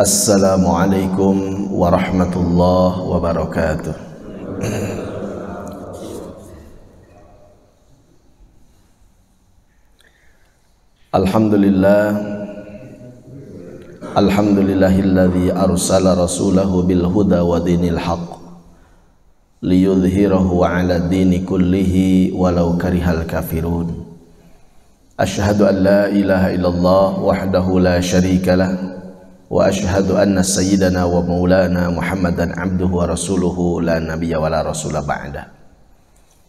Assalamualaikum warahmatullahi wabarakatuh. Alhamdulillahilladzi arsala rasulahu bil huda wa dinil haqq liyudhhirahu 'ala dini kullihi walau karihal kafirun. Asyhadu an la ilaha illallah wahdahu la syarikalah wa asyhadu anna sayyidana wa maulana Muhammadan abduhu wa rasuluhu la nabiyya wa la rasula ba'da.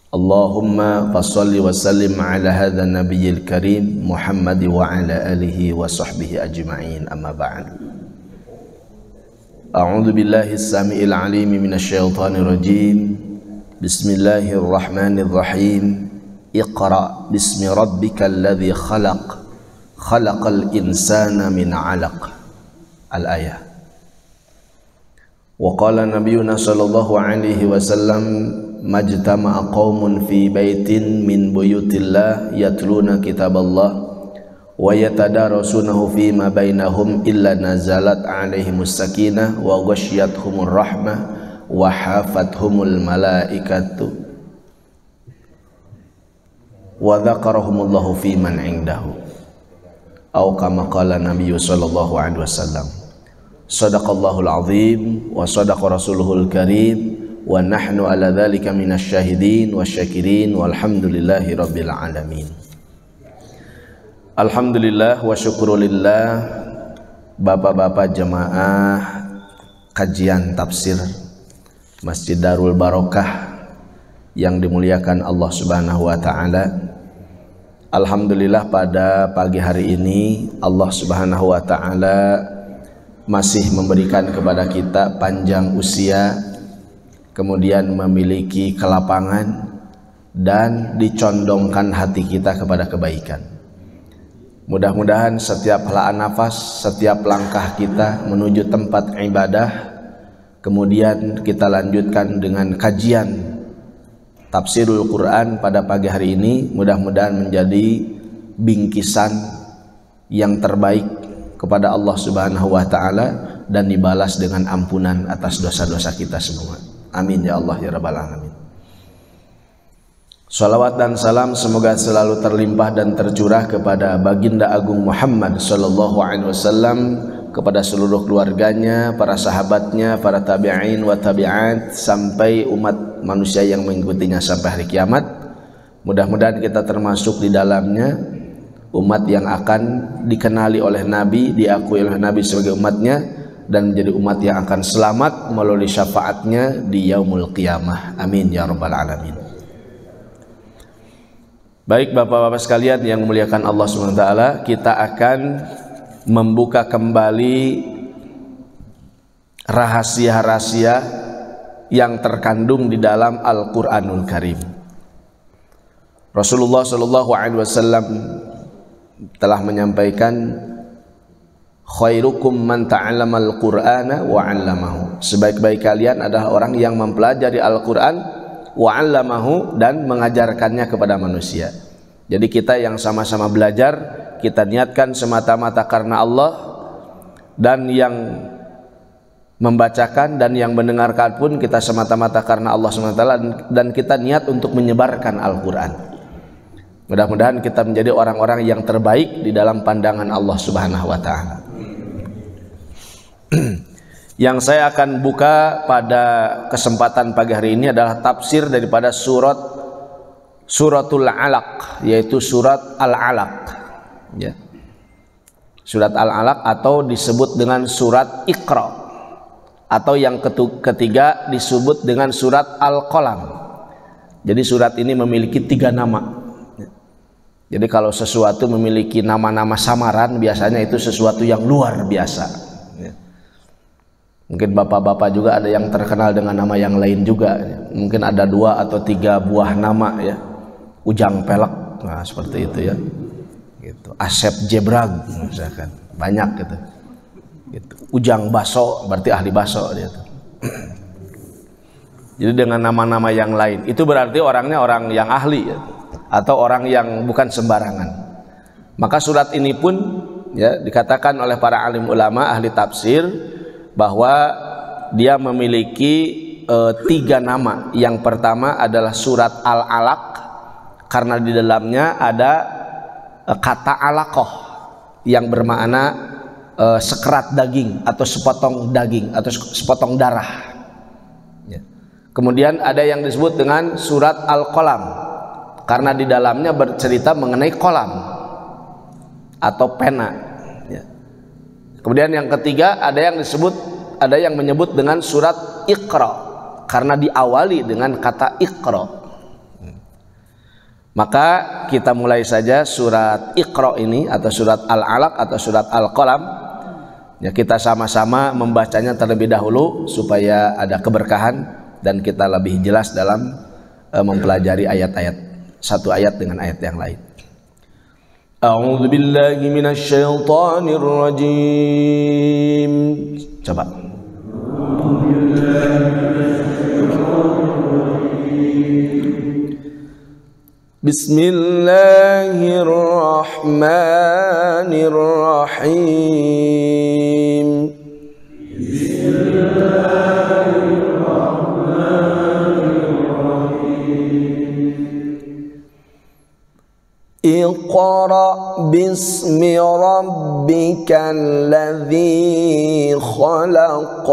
Allahumma fassalli wa sallim ala hadha nabiyyil karim Muhammad wa ala alihi wa sahbihi ajma'in, amma ba'd. A'udzu billahi as-sami'il 'alim minasy syaithanir rajim. Bismillahirrahmanirrahim. Iqra bismi rabbikal ladzi khalaq, khalaqal insana min 'alaq. Al-ayah. Wa qala nabiyyuna sallallahu alaihi wasallam, majtama'a qaumun fi baitin min buyutillah yatluna kitaballah wa yatadarasunahu fima bainahum illa nazalat alaihimus sakinah wa ghasyiyatuhumur rahmah wa hafathumul malaikatu wa dzakarahumullahu fi man indahu. Au kama qala nabiyyu sallallahu alaihi wasallam. Shadaqallahul azim wa shadaqa rasuluhul karim wa nahnu ala dzalika minasy syahidin wasyakirin walhamdulillahi rabbil alamin. Alhamdulillah wa syukrulillah. Bapak-bapak jemaah kajian tafsir Masjid Darul Barokah yang dimuliakan Allah Subhanahu wa taala. Alhamdulillah pada pagi hari ini Allah Subhanahu wa taala masih memberikan kepada kita panjang usia, kemudian memiliki kelapangan dan dicondongkan hati kita kepada kebaikan. Mudah-mudahan setiap helaan nafas, setiap langkah kita menuju tempat ibadah, kemudian kita lanjutkan dengan kajian tafsirul Quran pada pagi hari ini, mudah-mudahan menjadi bingkisan yang terbaik kepada Allah Subhanahu wa taala dan dibalas dengan ampunan atas dosa-dosa kita semua. Amin ya Allah ya rabbal alamin. Salawat dan salam semoga selalu terlimpah dan tercurah kepada baginda agung Muhammad sallallahu alaihi wasallam, kepada seluruh keluarganya, para sahabatnya, para tabi'in wa tabi'at, sampai umat manusia yang mengikutinya sampai hari kiamat. Mudah-mudahan kita termasuk di dalamnya, umat yang akan dikenali oleh Nabi, diakui oleh Nabi sebagai umatnya, dan menjadi umat yang akan selamat melalui syafaatnya di yaumul qiyamah. Amin ya rabbal alamin. Baik bapak-bapak sekalian yang memuliakan Allah SWT, kita akan membuka kembali rahasia-rahasia yang terkandung di dalam Al-Quranul Karim. Rasulullah SAW telah menyampaikan, khairukum man ta'allamal qur'ana wa 'allamahu. Sebaik-baik kalian adalah orang yang mempelajari Al-Qur'an wa 'allamahu, dan mengajarkannya kepada manusia. Jadi kita yang sama-sama belajar, kita niatkan semata-mata karena Allah, dan yang membacakan dan yang mendengarkan pun kita semata-mata karena Allah SWT, dan kita niat untuk menyebarkan Al-Qur'an. Mudah-mudahan kita menjadi orang-orang yang terbaik di dalam pandangan Allah Subhanahu wa taala. Yang saya akan buka pada kesempatan pagi hari ini adalah tafsir daripada suratul Alaq, yaitu surat Al-Alaq, ya. Surat Al-Alaq atau disebut dengan surat Iqra, atau yang ketiga disebut dengan surat Al-Qalam. Jadi surat ini memiliki 3 nama. Jadi kalau sesuatu memiliki nama-nama samaran, biasanya itu sesuatu yang luar biasa. Mungkin bapak-bapak juga ada yang terkenal dengan nama yang lain juga. Mungkin ada 2 atau 3 buah nama, ya. Ujang Pelek, nah seperti itu ya. Gitu. Asep Jebrag, misalkan, banyak gitu. Gitu. Ujang Baso, berarti ahli baso dia tuh. Jadi dengan nama-nama yang lain, itu berarti orangnya orang yang ahli, ya, atau orang yang bukan sembarangan. Maka surat ini pun ya, dikatakan oleh para alim ulama ahli tafsir bahwa dia memiliki 3 nama. Yang pertama adalah surat Al-Alaq, karena di dalamnya ada kata alaqah yang bermakna sekerat daging atau sepotong daging atau sepotong darah. Kemudian ada yang disebut dengan surat Al-Qalam, karena di dalamnya bercerita mengenai kolam atau pena. Kemudian yang ketiga ada yang menyebut dengan surat Iqra, karena diawali dengan kata Iqra. Maka kita mulai saja surat Iqra ini, atau surat Al-Alaq atau surat Al-Qalam. Ya, kita sama-sama membacanya terlebih dahulu supaya ada keberkahan dan kita lebih jelas dalam mempelajari ayat-ayat, satu ayat dengan ayat yang lain. A'udzu billahi minasyaitonir rajim. Coba. Bismillahirrahmanirrahim. Iqra bismi rabbikal ladzi khalaq.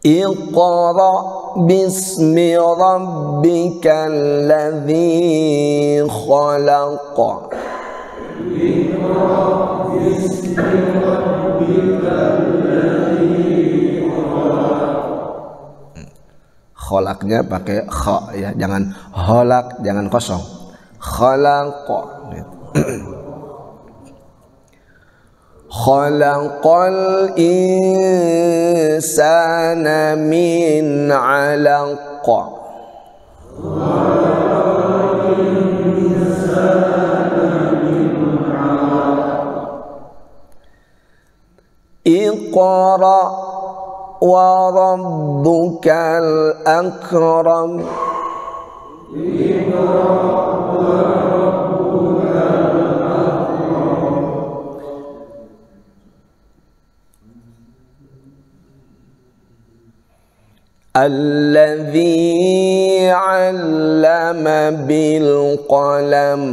Iqra bismi rabbikal ladzi khalaq. Iqra bismi rabbikal ladzi khalaq. Kholaknya pakai kha ya, jangan holak, jangan kosong. Khalaqa. Khalaqal insana min 'alaq. Iqra wa rabbukal akram. Alladzi 'allama bil qalam.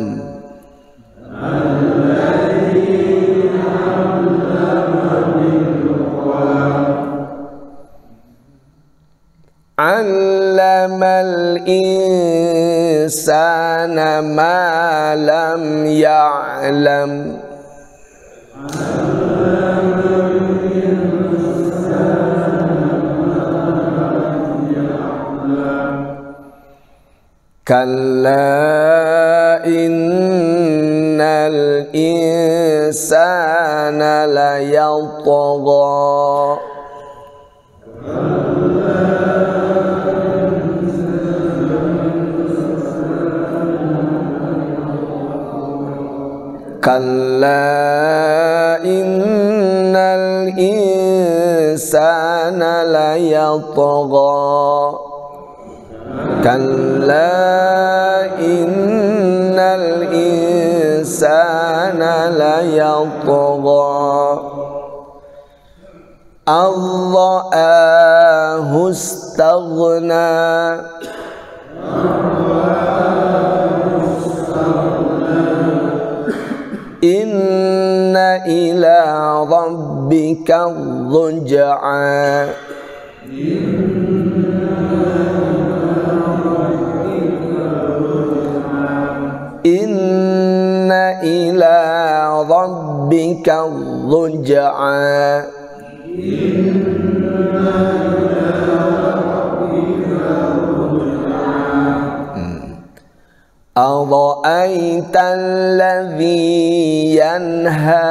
Allamal insana ma lam ya'lam. Kalla innal insana la yatgha. Kalla innal insana la yatgha. Kalla innal insana la yatgha. Ar-ra'ahu istaghna. Inna ila rabbika ruj'a. Inna ila rabbika ruj'a. Ara'aita alladhi yanha.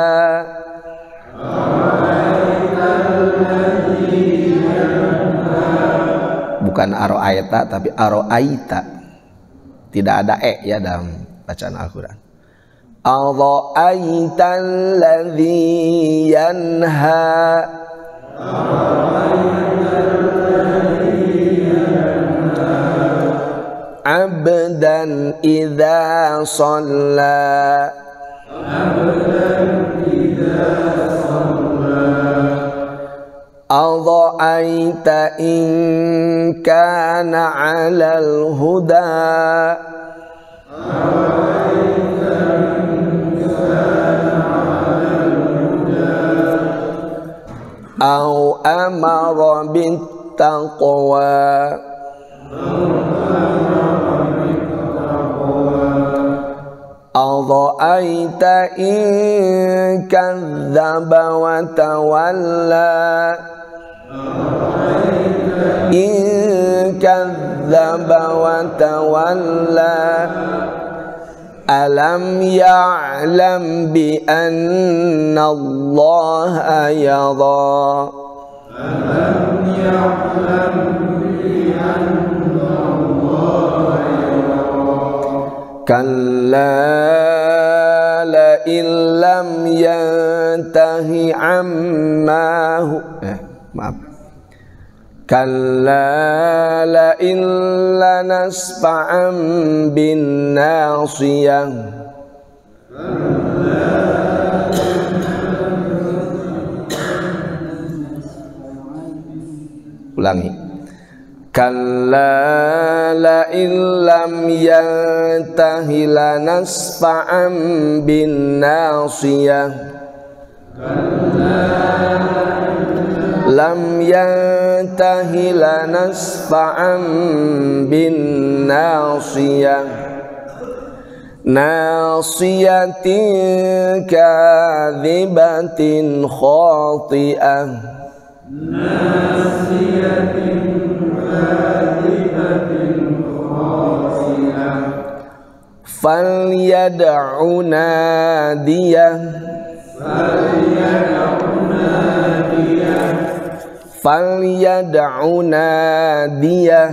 Bukan ara'aita tapi ara'aita. Tidak ada ya dalam bacaan Al-Quran. Ara'aita alladhi yanha. abdan idza shalla adha'aita in kana 'alal huda au amara bittaqwa adha'aita in kadzdzaba wa tawalla in kadzdzaba wa tawalla alam ya'lam bi anna Allah yara alam ya'lam bi anna Allah yara kalla la illam yantahi amma maaf kalla la illa nasfa'an bin nasiyah ulangi kalla la illam yantahi la nasfa'an bin nasiyah lam yantahi lanasfa'an bin nasiyah nasiyatin kadhibatin khati'ah nasiyatin kadhibatin khati'ah falyad'u nadiyah falyad'u nadiyah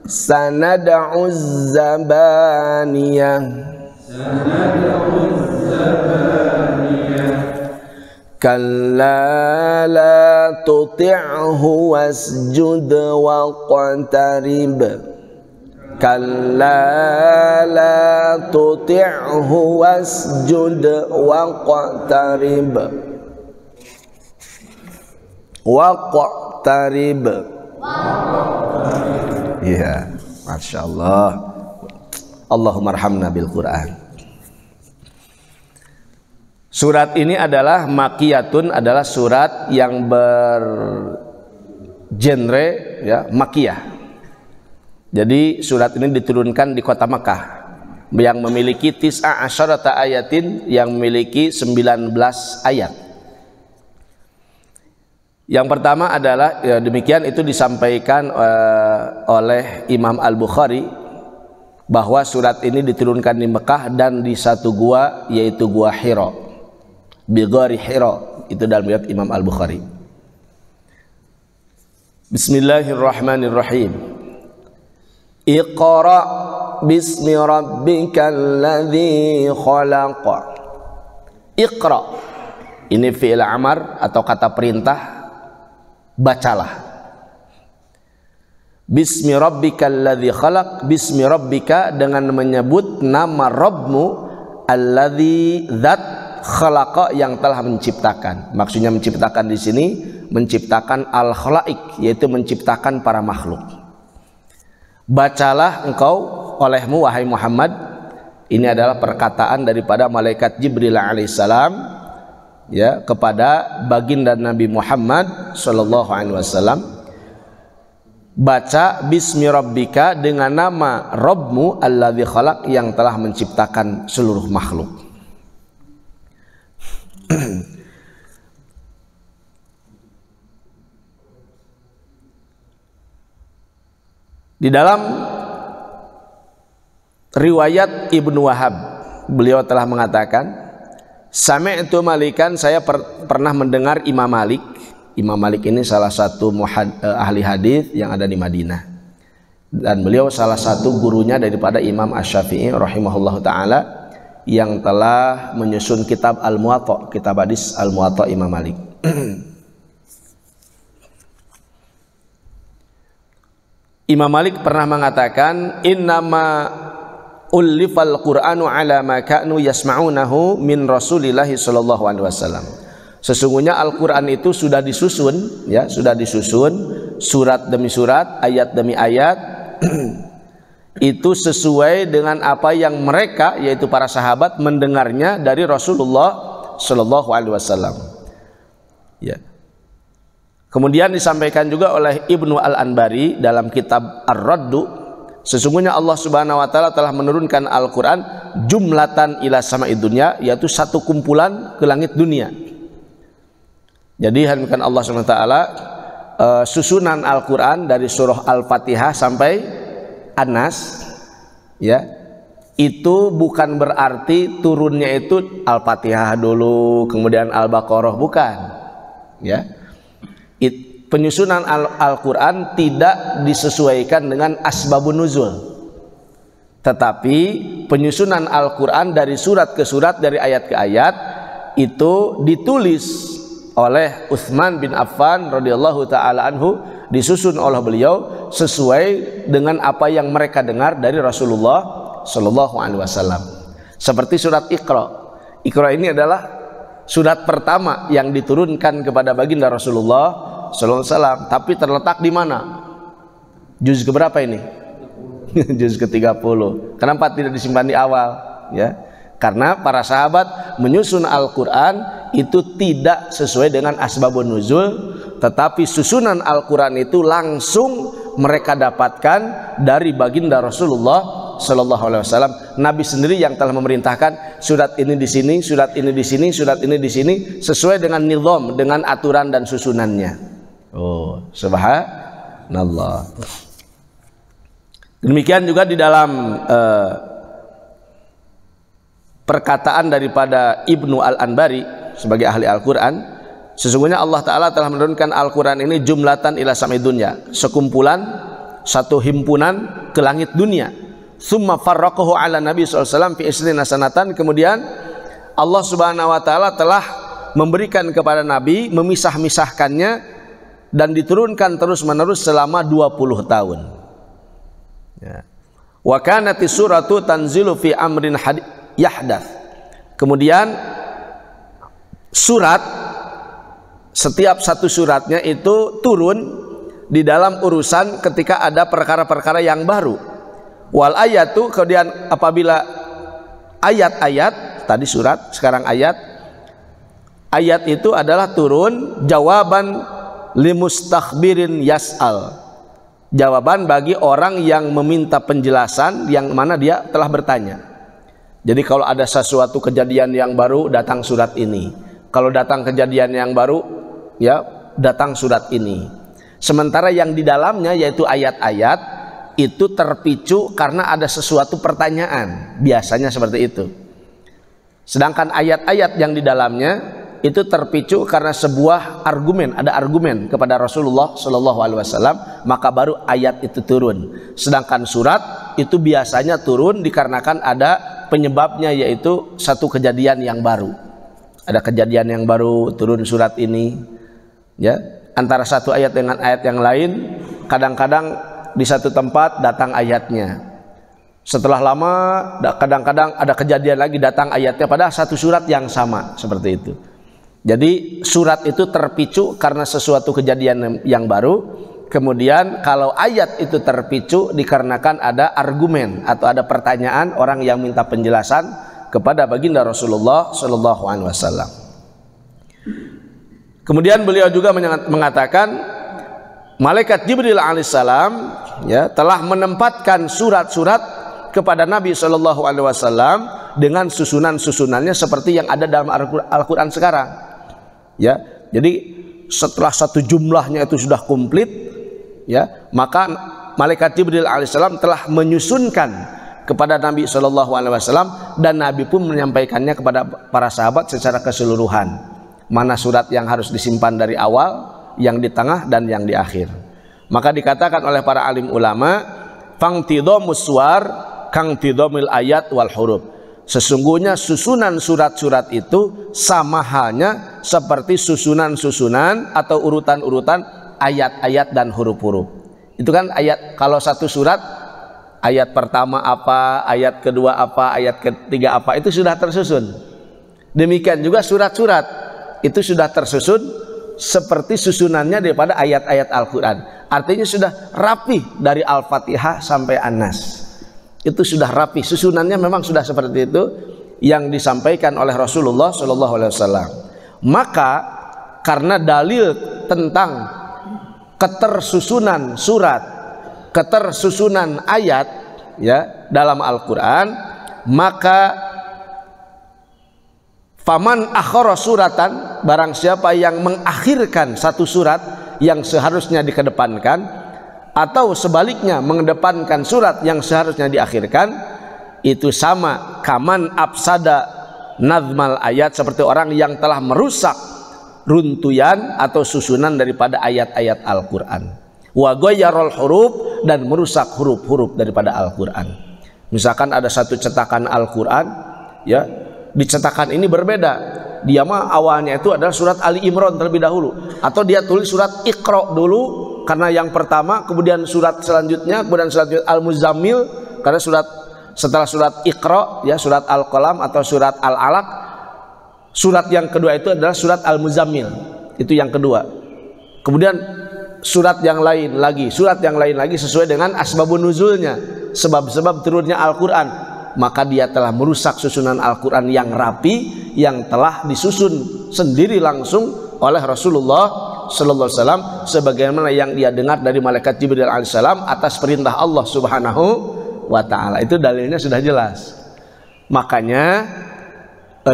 sanad'u zabaniyah kalla la tuti'hu wasjud waqtarib kalla la tuti'hu wasjud waqtarib waqtarib ya Masya Allah Allahumma arhamna bil Quran. Surat ini adalah makiyatun, adalah surat yang bergenre ya makiyah. Jadi surat ini diturunkan di kota Makkah yang memiliki tis'a asyarata ayatin, yang memiliki 19 ayat. Yang pertama adalah ya, demikian itu disampaikan oleh Imam Al-Bukhari bahwa surat ini diturunkan di Mekah dan di satu gua, yaitu gua Hira, Bighari Hira, itu dalam riwayat Imam Al-Bukhari. Bismillahirrahmanirrahim. Iqra bismi rabbikal ladzi khalaq. Iqra ini fi'il amar atau kata perintah, bacalah. Bismi rabbikal ladzi khalaq, bismi rabbika dengan menyebut nama Rabbmu, alladzi zat khalaqa yang telah menciptakan. Maksudnya menciptakan di sini menciptakan al-khalaiq, yaitu menciptakan para makhluk. Bacalah engkau olehmu wahai Muhammad. Ini adalah perkataan daripada malaikat Jibril alaihissalam ya kepada baginda Nabi Muhammad sallallahu alaihi wasallam. Baca bismi rabbika dengan nama Rabbmu alladzi khalaq yang telah menciptakan seluruh makhluk. Di dalam riwayat Ibnu Wahab, beliau telah mengatakan, sami'tu Malikan, saya pernah mendengar Imam Malik. Imam Malik ini salah satu ahli hadis yang ada di Madinah. Dan beliau salah satu gurunya daripada Imam Asy-Syafi'i rahimahullahu taala yang telah menyusun kitab Al-Muwatta, kitab hadis Al-Muwatta Imam Malik. Imam Malik pernah mengatakan, innama ullifal Qur'anu ala ma kanu yasma'unahu min Rasulillah sallallahu alaihi wasallam. Sesungguhnya Al-Qur'an itu sudah disusun, ya, sudah disusun surat demi surat, ayat demi ayat itu sesuai dengan apa yang mereka, yaitu para sahabat, mendengarnya dari Rasulullah sallallahu alaihi wasallam. Ya. Kemudian disampaikan juga oleh Ibnu Al-Anbari dalam kitab Ar-Raddu, sesungguhnya Allah Subhanahu wa taala telah menurunkan Al-Qur'an jumlatan ila sama'id dunya, yaitu satu kumpulan ke langit dunia. Jadi hadirin Allah Subhanahu wa taala, susunan Al-Qur'an dari surah Al-Fatihah sampai An-Nas, ya, itu bukan berarti turunnya itu Al-Fatihah dulu kemudian Al-Baqarah, bukan, ya. Penyusunan Al-Quran tidak disesuaikan dengan asbabun nuzul, tetapi penyusunan Al-Quran dari surat ke surat, dari ayat ke ayat, itu ditulis oleh Utsman bin Affan radhiyallahu taala anhu, disusun oleh beliau sesuai dengan apa yang mereka dengar dari Rasulullah sallallahu alaihi wasallam. Seperti surat Iqra. Iqra ini adalah surat pertama yang diturunkan kepada baginda Rasulullah sallallahu alaihi wasallam, tapi terletak di mana? Juz keberapa ini? Juz ke-30. Kenapa tidak disimpan di awal? Ya, karena para sahabat menyusun Al-Quran itu tidak sesuai dengan asbabun nuzul, tetapi susunan Al-Quran itu langsung mereka dapatkan dari baginda Rasulullah sallallahu alaihi wasallam. Nabi sendiri yang telah memerintahkan surat ini di sini, surat ini di sini, surat ini di sini, sesuai dengan nizam, dengan aturan dan susunannya. Oh, subhanallah. Demikian juga di dalam perkataan daripada Ibnu Al-Anbari sebagai ahli Al-Quran, sesungguhnya Allah Ta'ala telah menurunkan Al-Quran ini jumlatan ila sama'id dunya, sekumpulan, satu himpunan ke langit dunia. Summa farraqahu ala Nabi SAW fi isrina sanatan. Kemudian Allah Subhanahu wa Ta'ala telah memberikan kepada Nabi, memisah-misahkannya dan diturunkan terus-menerus selama 20 tahun. Ya. Wa kanati suratu tanzilu fi amrin yahdath. Kemudian surat, setiap satu suratnya itu turun di dalam urusan ketika ada perkara-perkara yang baru. Wal ayatu, kemudian apabila ayat-ayat, tadi surat, sekarang ayat, ayat itu adalah turun jawaban limustakhbirin yas'al, jawaban bagi orang yang meminta penjelasan, yang mana dia telah bertanya. Jadi kalau ada sesuatu kejadian yang baru, datang surat ini. Kalau datang kejadian yang baru, ya datang surat ini. Sementara yang di dalamnya, yaitu ayat-ayat, itu terpicu karena ada sesuatu pertanyaan, biasanya seperti itu. Sedangkan ayat-ayat yang di dalamnya itu terpicu karena sebuah argumen, ada argumen kepada Rasulullah Shallallahu Alaihi Wasallam, maka baru ayat itu turun. Sedangkan surat itu biasanya turun dikarenakan ada penyebabnya, yaitu satu kejadian yang baru. Ada kejadian yang baru, turun surat ini. Ya, antara satu ayat dengan ayat yang lain, kadang-kadang di satu tempat datang ayatnya. Setelah lama, kadang-kadang ada kejadian lagi datang ayatnya pada satu surat yang sama, seperti itu. Jadi surat itu terpicu karena sesuatu kejadian yang baru. Kemudian kalau ayat itu terpicu dikarenakan ada argumen atau ada pertanyaan orang yang minta penjelasan kepada baginda Rasulullah Shallallahu Alaihi Wasallam. Kemudian beliau juga mengatakan malaikat Jibril alaihissalam, ya, telah menempatkan surat-surat kepada Nabi Shallallahu Alaihi Wasallam dengan susunan-susunannya seperti yang ada dalam Al-Quran sekarang. Ya, jadi setelah satu jumlahnya itu sudah komplit, ya, maka malaikat Jibril alaihissalam telah menyusunkan kepada Nabi Shallallahu Alaihi Wasallam, dan Nabi pun menyampaikannya kepada para sahabat secara keseluruhan. Mana surat yang harus disimpan dari awal, yang di tengah, dan yang di akhir. Maka dikatakan oleh para alim ulama, fangtidomus suwar kangtidomil ayat wal huruf. Sesungguhnya susunan surat-surat itu sama halnya seperti susunan-susunan atau urutan-urutan ayat-ayat dan huruf-huruf. Itu kan ayat, kalau satu surat ayat pertama apa, ayat kedua apa, ayat ketiga apa, itu sudah tersusun. Demikian juga surat-surat itu sudah tersusun seperti susunannya daripada ayat-ayat Al-Quran. Artinya sudah rapi dari Al-Fatihah sampai An-Nas. Itu sudah rapi, susunannya memang sudah seperti itu yang disampaikan oleh Rasulullah SAW. Maka karena dalil tentang ketersusunan surat, ketersusunan ayat ya dalam Al-Quran, maka faman akhara suratan, barang siapa yang mengakhirkan satu surat yang seharusnya dikedepankan, atau sebaliknya mengedepankan surat yang seharusnya diakhirkan, itu sama kaman afsada nazmal ayat, seperti orang yang telah merusak runtuyan atau susunan daripada ayat-ayat Al-Quran. Wa ghayyarul huruf, dan merusak huruf-huruf daripada Al-Quran. Misalkan ada satu cetakan Al-Quran ya, di cetakan ini berbeda, dia mah awalnya itu adalah surat Ali Imran terlebih dahulu, atau dia tulis surat Iqra dulu karena yang pertama, kemudian surat selanjutnya, kemudian surat Al-Muzammil karena setelah surat Iqra ya surat Al-Qalam atau surat Al-Alaq, surat yang kedua itu adalah surat Al-Muzammil, itu yang kedua. Kemudian surat yang lain lagi sesuai dengan asbabun nuzulnya, sebab-sebab turunnya Al-Quran. Maka dia telah merusak susunan Al-Quran yang rapi, yang telah disusun sendiri langsung oleh Rasulullah Sallallahu Alaihi Wasallam, sebagaimana yang dia dengar dari malaikat Jibril Alaihissalam atas perintah Allah Subhanahu wa Ta'ala. Itu dalilnya sudah jelas. Makanya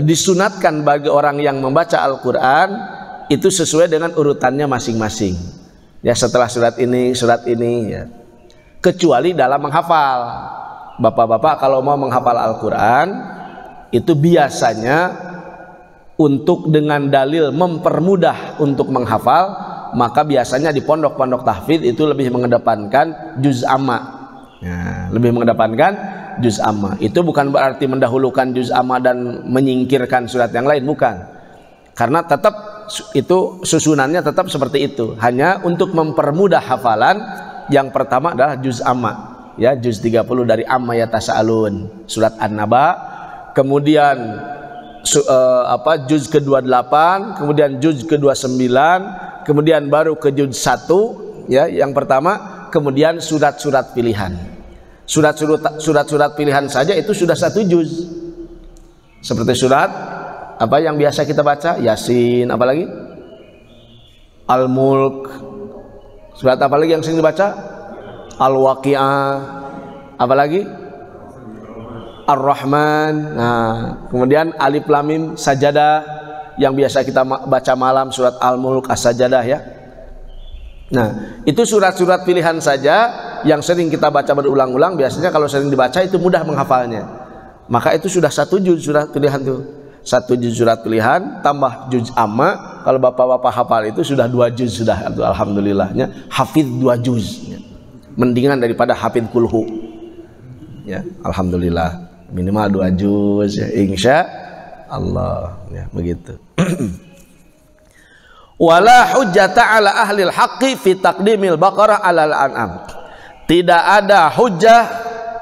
disunatkan bagi orang yang membaca Al-Quran itu sesuai dengan urutannya masing-masing. Ya, setelah surat ini ya. Kecuali dalam menghafal. Bapak-bapak kalau mau menghafal Al-Quran itu biasanya untuk dengan dalil mempermudah untuk menghafal, maka biasanya di pondok-pondok tahfidz itu lebih mengedepankan juz amma. Nah, lebih mengedepankan juz amma. Itu bukan berarti mendahulukan juz amma dan menyingkirkan surat yang lain, bukan. Karena tetap itu susunannya tetap seperti itu. Hanya untuk mempermudah hafalan, yang pertama adalah juz amma. Ya, juz 30 dari amma yatasaalun, surat An-Naba, kemudian juz ke-28, kemudian juz ke-29, kemudian baru ke juz 1 ya, yang pertama, kemudian surat-surat pilihan. Surat-surat pilihan saja itu sudah satu juz. Seperti surat apa yang biasa kita baca, Yasin, apalagi Al-Mulk. Surat apa lagi yang sering dibaca? Al-Waqi'ah, apalagi Ar-Rahman. Nah, kemudian Alif Lam Mim Sajadah yang biasa kita baca malam, surat Al-Mulk, As-Sajadah ya. Nah, itu surat-surat pilihan saja yang sering kita baca berulang-ulang. Biasanya kalau sering dibaca itu mudah menghafalnya. Maka itu sudah satu juz surat pilihan tuh. Satu juz surat pilihan tambah juz amma. Kalau bapak-bapak hafal itu sudah 2 juz sudah. Alhamdulillahnya hafidz 2 juz. Mendingan daripada hafidz kulhu. Ya, alhamdulillah. Minimal 2 juz ya, insya Allah ya, begitu. Wala hujjata ala ahlil haqqi fi taqdimil baqarah alal an'am. Tidak ada hujjah,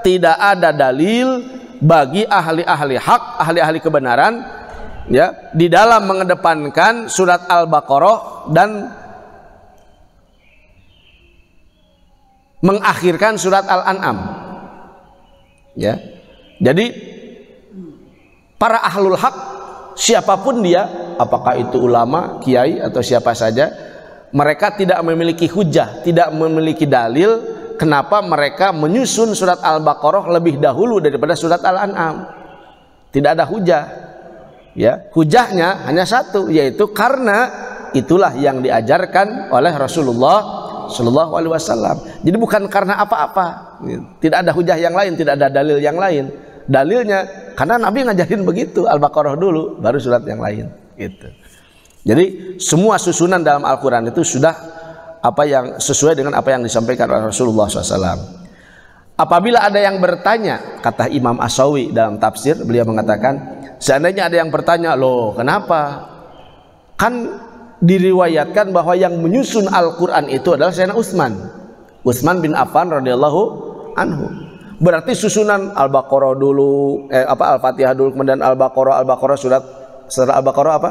tidak ada dalil bagi ahli-ahli hak, ahli-ahli kebenaran ya, di dalam mengedepankan surat Al-Baqarah dan mengakhirkan surat Al-An'am. Ya. Jadi para ahlul haq, siapapun dia, apakah itu ulama, kiai atau siapa saja, mereka tidak memiliki hujjah, tidak memiliki dalil kenapa mereka menyusun surat Al-Baqarah lebih dahulu daripada surat Al-An'am. Tidak ada hujjah. Ya, hujjahnya hanya satu, yaitu karena itulah yang diajarkan oleh Rasulullah Sallallahu Alaihi Wasallam. Jadi bukan karena apa-apa. Tidak ada hujjah yang lain, tidak ada dalil yang lain. Dalilnya karena Nabi ngajarin begitu, Al-Baqarah dulu, baru surat yang lain. Gitu. Jadi semua susunan dalam Al-Quran itu sudah apa yang sesuai dengan apa yang disampaikan oleh Rasulullah SAW. Apabila ada yang bertanya, kata Imam As-Sawi dalam tafsir, beliau mengatakan, seandainya ada yang bertanya, loh kenapa? Kan diriwayatkan bahwa yang menyusun Al-Quran itu adalah Sayyidina Utsman. Utsman bin Affan radhiyallahu anhu. Berarti susunan Al-Baqarah dulu, Al-Fatihah dulu, kemudian Al-Baqarah setelah Al-Baqarah apa?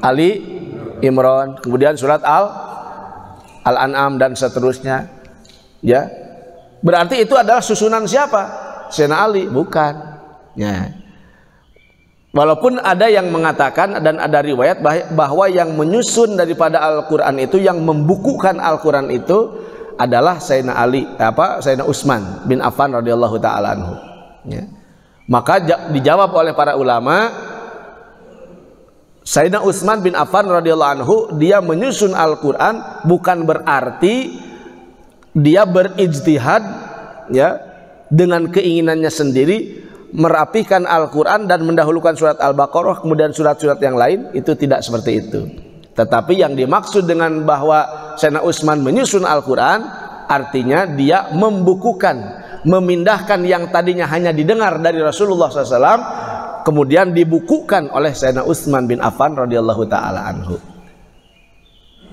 Ali Imran, kemudian surat Al-An'am dan seterusnya. Ya. Berarti itu adalah susunan siapa? Sayyidina Ali, bukan. Ya. Walaupun ada yang mengatakan dan ada riwayat bahwa yang menyusun daripada Al-Qur'an itu, yang membukukan Al-Qur'an itu adalah Sayyidina Ali, Sayyidina Utsman bin Affan radhiyallahu taala anhu. Ya. Maka dijawab oleh para ulama, Sayyidina Utsman bin Affan radhiyallahu anhu dia menyusun Al-Qur'an bukan berarti dia berijtihad ya dengan keinginannya sendiri merapikan Al-Quran dan mendahulukan surat Al-Baqarah kemudian surat-surat yang lain, itu tidak seperti itu. Tetapi yang dimaksud dengan bahwa Sayyidina Utsman menyusun Al-Quran, artinya dia membukukan, memindahkan yang tadinya hanya didengar dari Rasulullah SAW, kemudian dibukukan oleh Sayyidina Utsman bin Affan radhiyallahu taala anhu.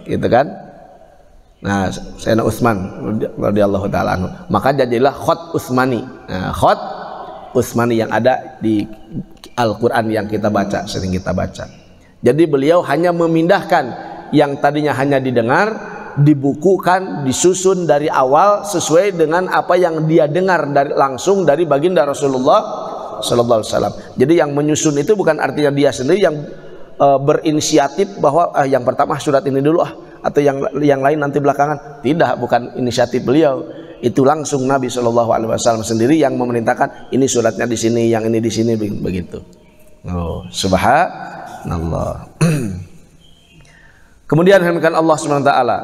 Gitu kan? Nah, Sayyidina Utsman radhiyallahu taala anhu, maka jadilah Khat Utsmani. Nah, Khat Utsmani yang ada di Al-Quran yang kita baca, sering kita baca. Jadi beliau hanya memindahkan yang tadinya hanya didengar, dibukukan, disusun dari awal sesuai dengan apa yang dia dengar langsung dari baginda Rasulullah sallallahu alaihi wasallam. Jadi yang menyusun itu bukan artinya dia sendiri yang berinisiatif bahwa yang pertama surat ini dulu atau yang lain nanti belakangan. Tidak, bukan inisiatif beliau. Itu langsung Nabi Shallallahu Alaihi Wasallam sendiri yang memerintahkan, ini suratnya di sini, yang ini di sini, begitu. Oh, subhanallah. Kemudian firman Allah Subhanahu Wa Taala,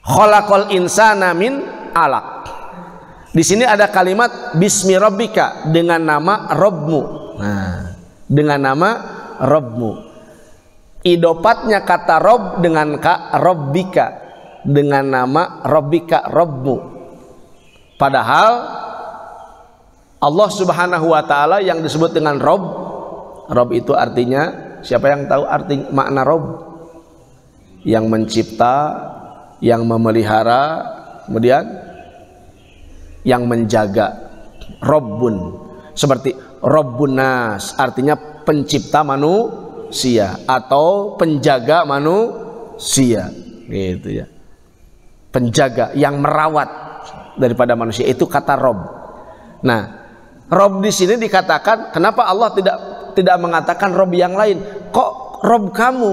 khalaqal insana min alaq. Di sini ada kalimat bismi rabbika, dengan nama Rabbmu. Nah, dengan nama Rabbmu. Idopatnya kata Rob dengan Rabbika, dengan nama Rabbika, Rabbmu. Padahal Allah Subhanahu wa taala yang disebut dengan Rob, Rob itu artinya, siapa yang tahu arti makna Rob? Yang mencipta, yang memelihara, kemudian yang menjaga. Robbun, seperti Robbun nas, artinya pencipta manusia atau penjaga manusia, gitu ya. Penjaga yang merawat daripada manusia, itu kata Rob. Nah, Rob di sini dikatakan, kenapa Allah tidak mengatakan Rob yang lain? Kok Rob kamu?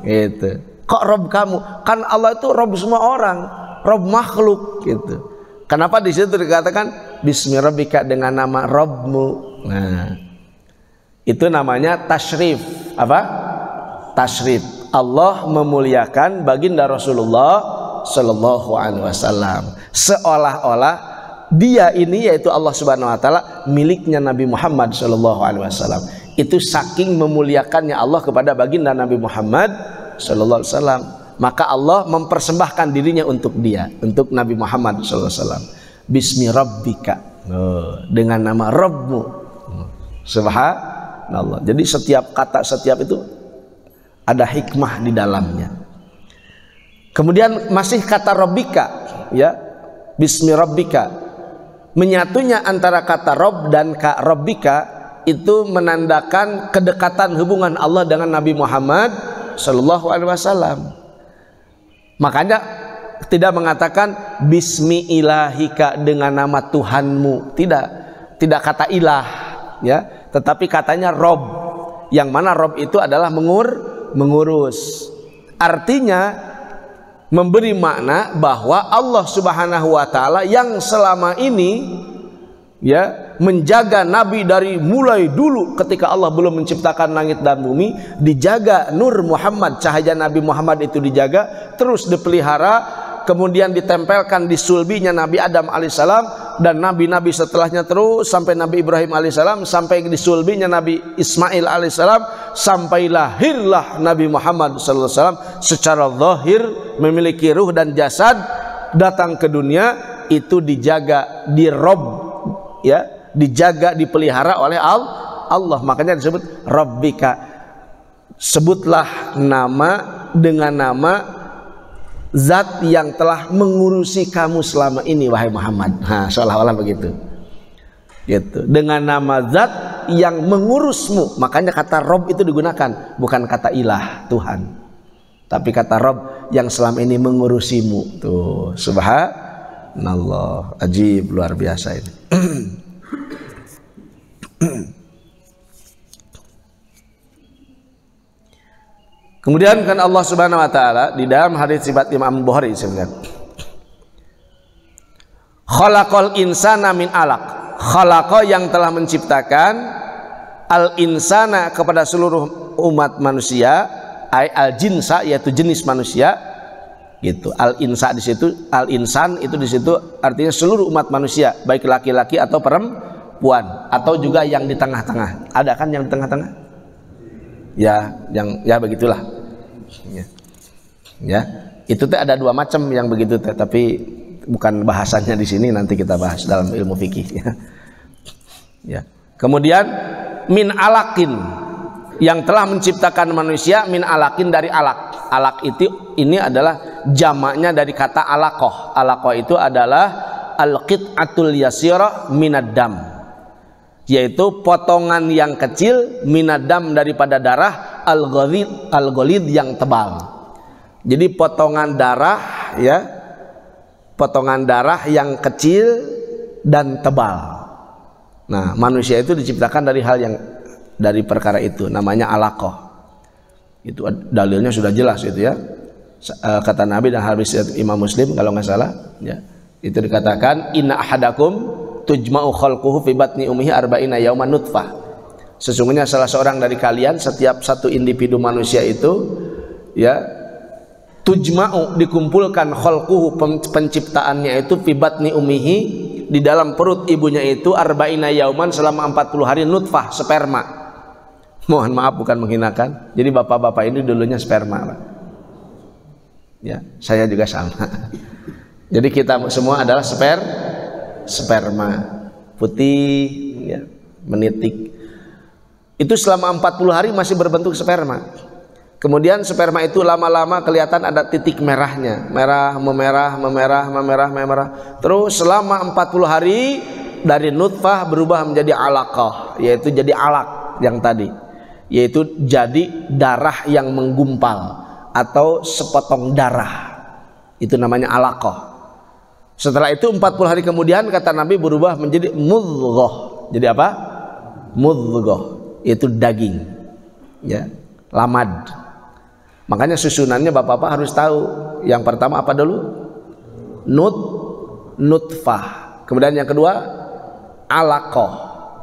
Gitu. Kok Rob kamu? Kan Allah itu Rob semua orang, Rob makhluk, gitu. Kenapa di situ dikatakan bismi rabbika, dengan nama Robmu? Nah, itu namanya tasyrif. Apa? Tasyrif. Allah memuliakan baginda Rasulullah Sallallahu Alaihi Wasallam, seolah-olah dia ini, yaitu Allah Subhanahu Wa Taala, miliknya Nabi Muhammad Sallallahu Alaihi Wasallam. Itu saking memuliakannya Allah kepada baginda Nabi Muhammad Sallallahu Alaihi Wasallam, maka Allah mempersembahkan dirinya untuk dia, untuk Nabi Muhammad Sallallahu Alaihi Wasallam. Bismi rabbika, dengan nama Rabbmu. Subhanallah. Jadi setiap kata, setiap itu ada hikmah di dalamnya. Kemudian masih kata Rabbika, ya, bismi rabbika, menyatunya antara kata Rabb dan kata Rabbika itu menandakan kedekatan hubungan Allah dengan Nabi Muhammad Sallallahu Alaihi Wasallam. Makanya tidak mengatakan bismi ilahika, dengan nama Tuhanmu, tidak kata ilah, ya, tetapi katanya Rob, yang mana Rob itu adalah mengurus. Artinya memberi makna bahwa Allah Subhanahu wa taala yang selama ini, ya, menjaga Nabi dari mulai dulu ketika Allah belum menciptakan langit dan bumi, dijaga Nur Muhammad, cahaya Nabi Muhammad itu dijaga, terus dipelihara, kemudian ditempelkan di sulbinya Nabi Adam alaihissalam dan nabi-nabi setelahnya, terus sampai Nabi Ibrahim alaihissalam, sampai di sulbinya Nabi Ismail alaihissalam, sampai lahirlah Nabi Muhammad sallallahu alaihi wasallam secara zahir, memiliki ruh dan jasad, datang ke dunia, itu dijaga, dirob, ya, dijaga, dipelihara oleh Allah. Makanya disebut Rabbika. Sebutlah nama dengan nama zat yang telah mengurusi kamu selama ini wahai Muhammad. Nah, seolah-olah begitu. Gitu. Dengan nama zat yang mengurusmu. Makanya kata Rob itu digunakan, bukan kata ilah, Tuhan. Tapi kata Rob yang selama ini mengurusimu. Tuh, subhanallah, ajib, luar biasa ini. Kemudian kan Allah Subhanahu wa taala di dalam hadis riwayat Imam Bukhari sebenarnya. Khalaqal insana min alaq. Khalaqa yang telah menciptakan al insana kepada seluruh umat manusia, al jinsa yaitu jenis manusia. Gitu. Al insa di situ, al insan itu di situ artinya seluruh umat manusia, baik laki-laki atau perempuan atau juga yang di tengah-tengah. Ada kan yang di tengah-tengah? Ya, yang ya begitulah. Ya, itu teh ada dua macam yang begitu teh, tapi bukan bahasanya di sini, nanti kita bahas dalam ilmu fikih. Ya. Kemudian min alakin yang telah menciptakan manusia, min alakin dari alak. Alak itu ini adalah jamaknya dari kata alaqah. Alaqah itu adalah al-qit'atul yasira minad dam, yaitu potongan yang kecil minadam daripada darah, al-ghalid yang tebal. Jadi potongan darah, ya, potongan darah yang kecil dan tebal. Nah, manusia itu diciptakan dari hal yang, dari perkara itu, namanya alaqah. Itu dalilnya sudah jelas itu ya. Kata Nabi dan hadis Imam Muslim kalau nggak salah, ya, itu dikatakan inna ahadakum tujma'u khalquhu fi batni ummihi arba'ina yauman nutfah. Sesungguhnya salah seorang dari kalian, setiap satu individu manusia itu, ya, tujma'u dikumpulkan khalquhu penciptaannya itu fi batni ummihi di dalam perut ibunya itu arba'ina yauman selama 40 hari nutfah, sperma. Mohon maaf bukan menghinakan. Jadi bapak-bapak ini dulunya sperma, Pak. Ya, saya juga sama. Jadi kita semua adalah sperma putih, ya, menitik. Itu selama 40 hari masih berbentuk sperma. Kemudian sperma itu lama-lama kelihatan ada titik merahnya, merah, memerah. Terus selama 40 hari dari nutfah berubah menjadi alaqah, yaitu jadi alaq yang tadi, yaitu jadi darah yang menggumpal atau sepotong darah. Itu namanya alaqah. Setelah itu 40 hari kemudian kata Nabi berubah menjadi mudghah. Jadi apa? Mudghah, itu daging, ya, lamad. Makanya susunannya bapak-bapak harus tahu. Yang pertama apa dulu? Nutfah. Kemudian yang kedua alaqah,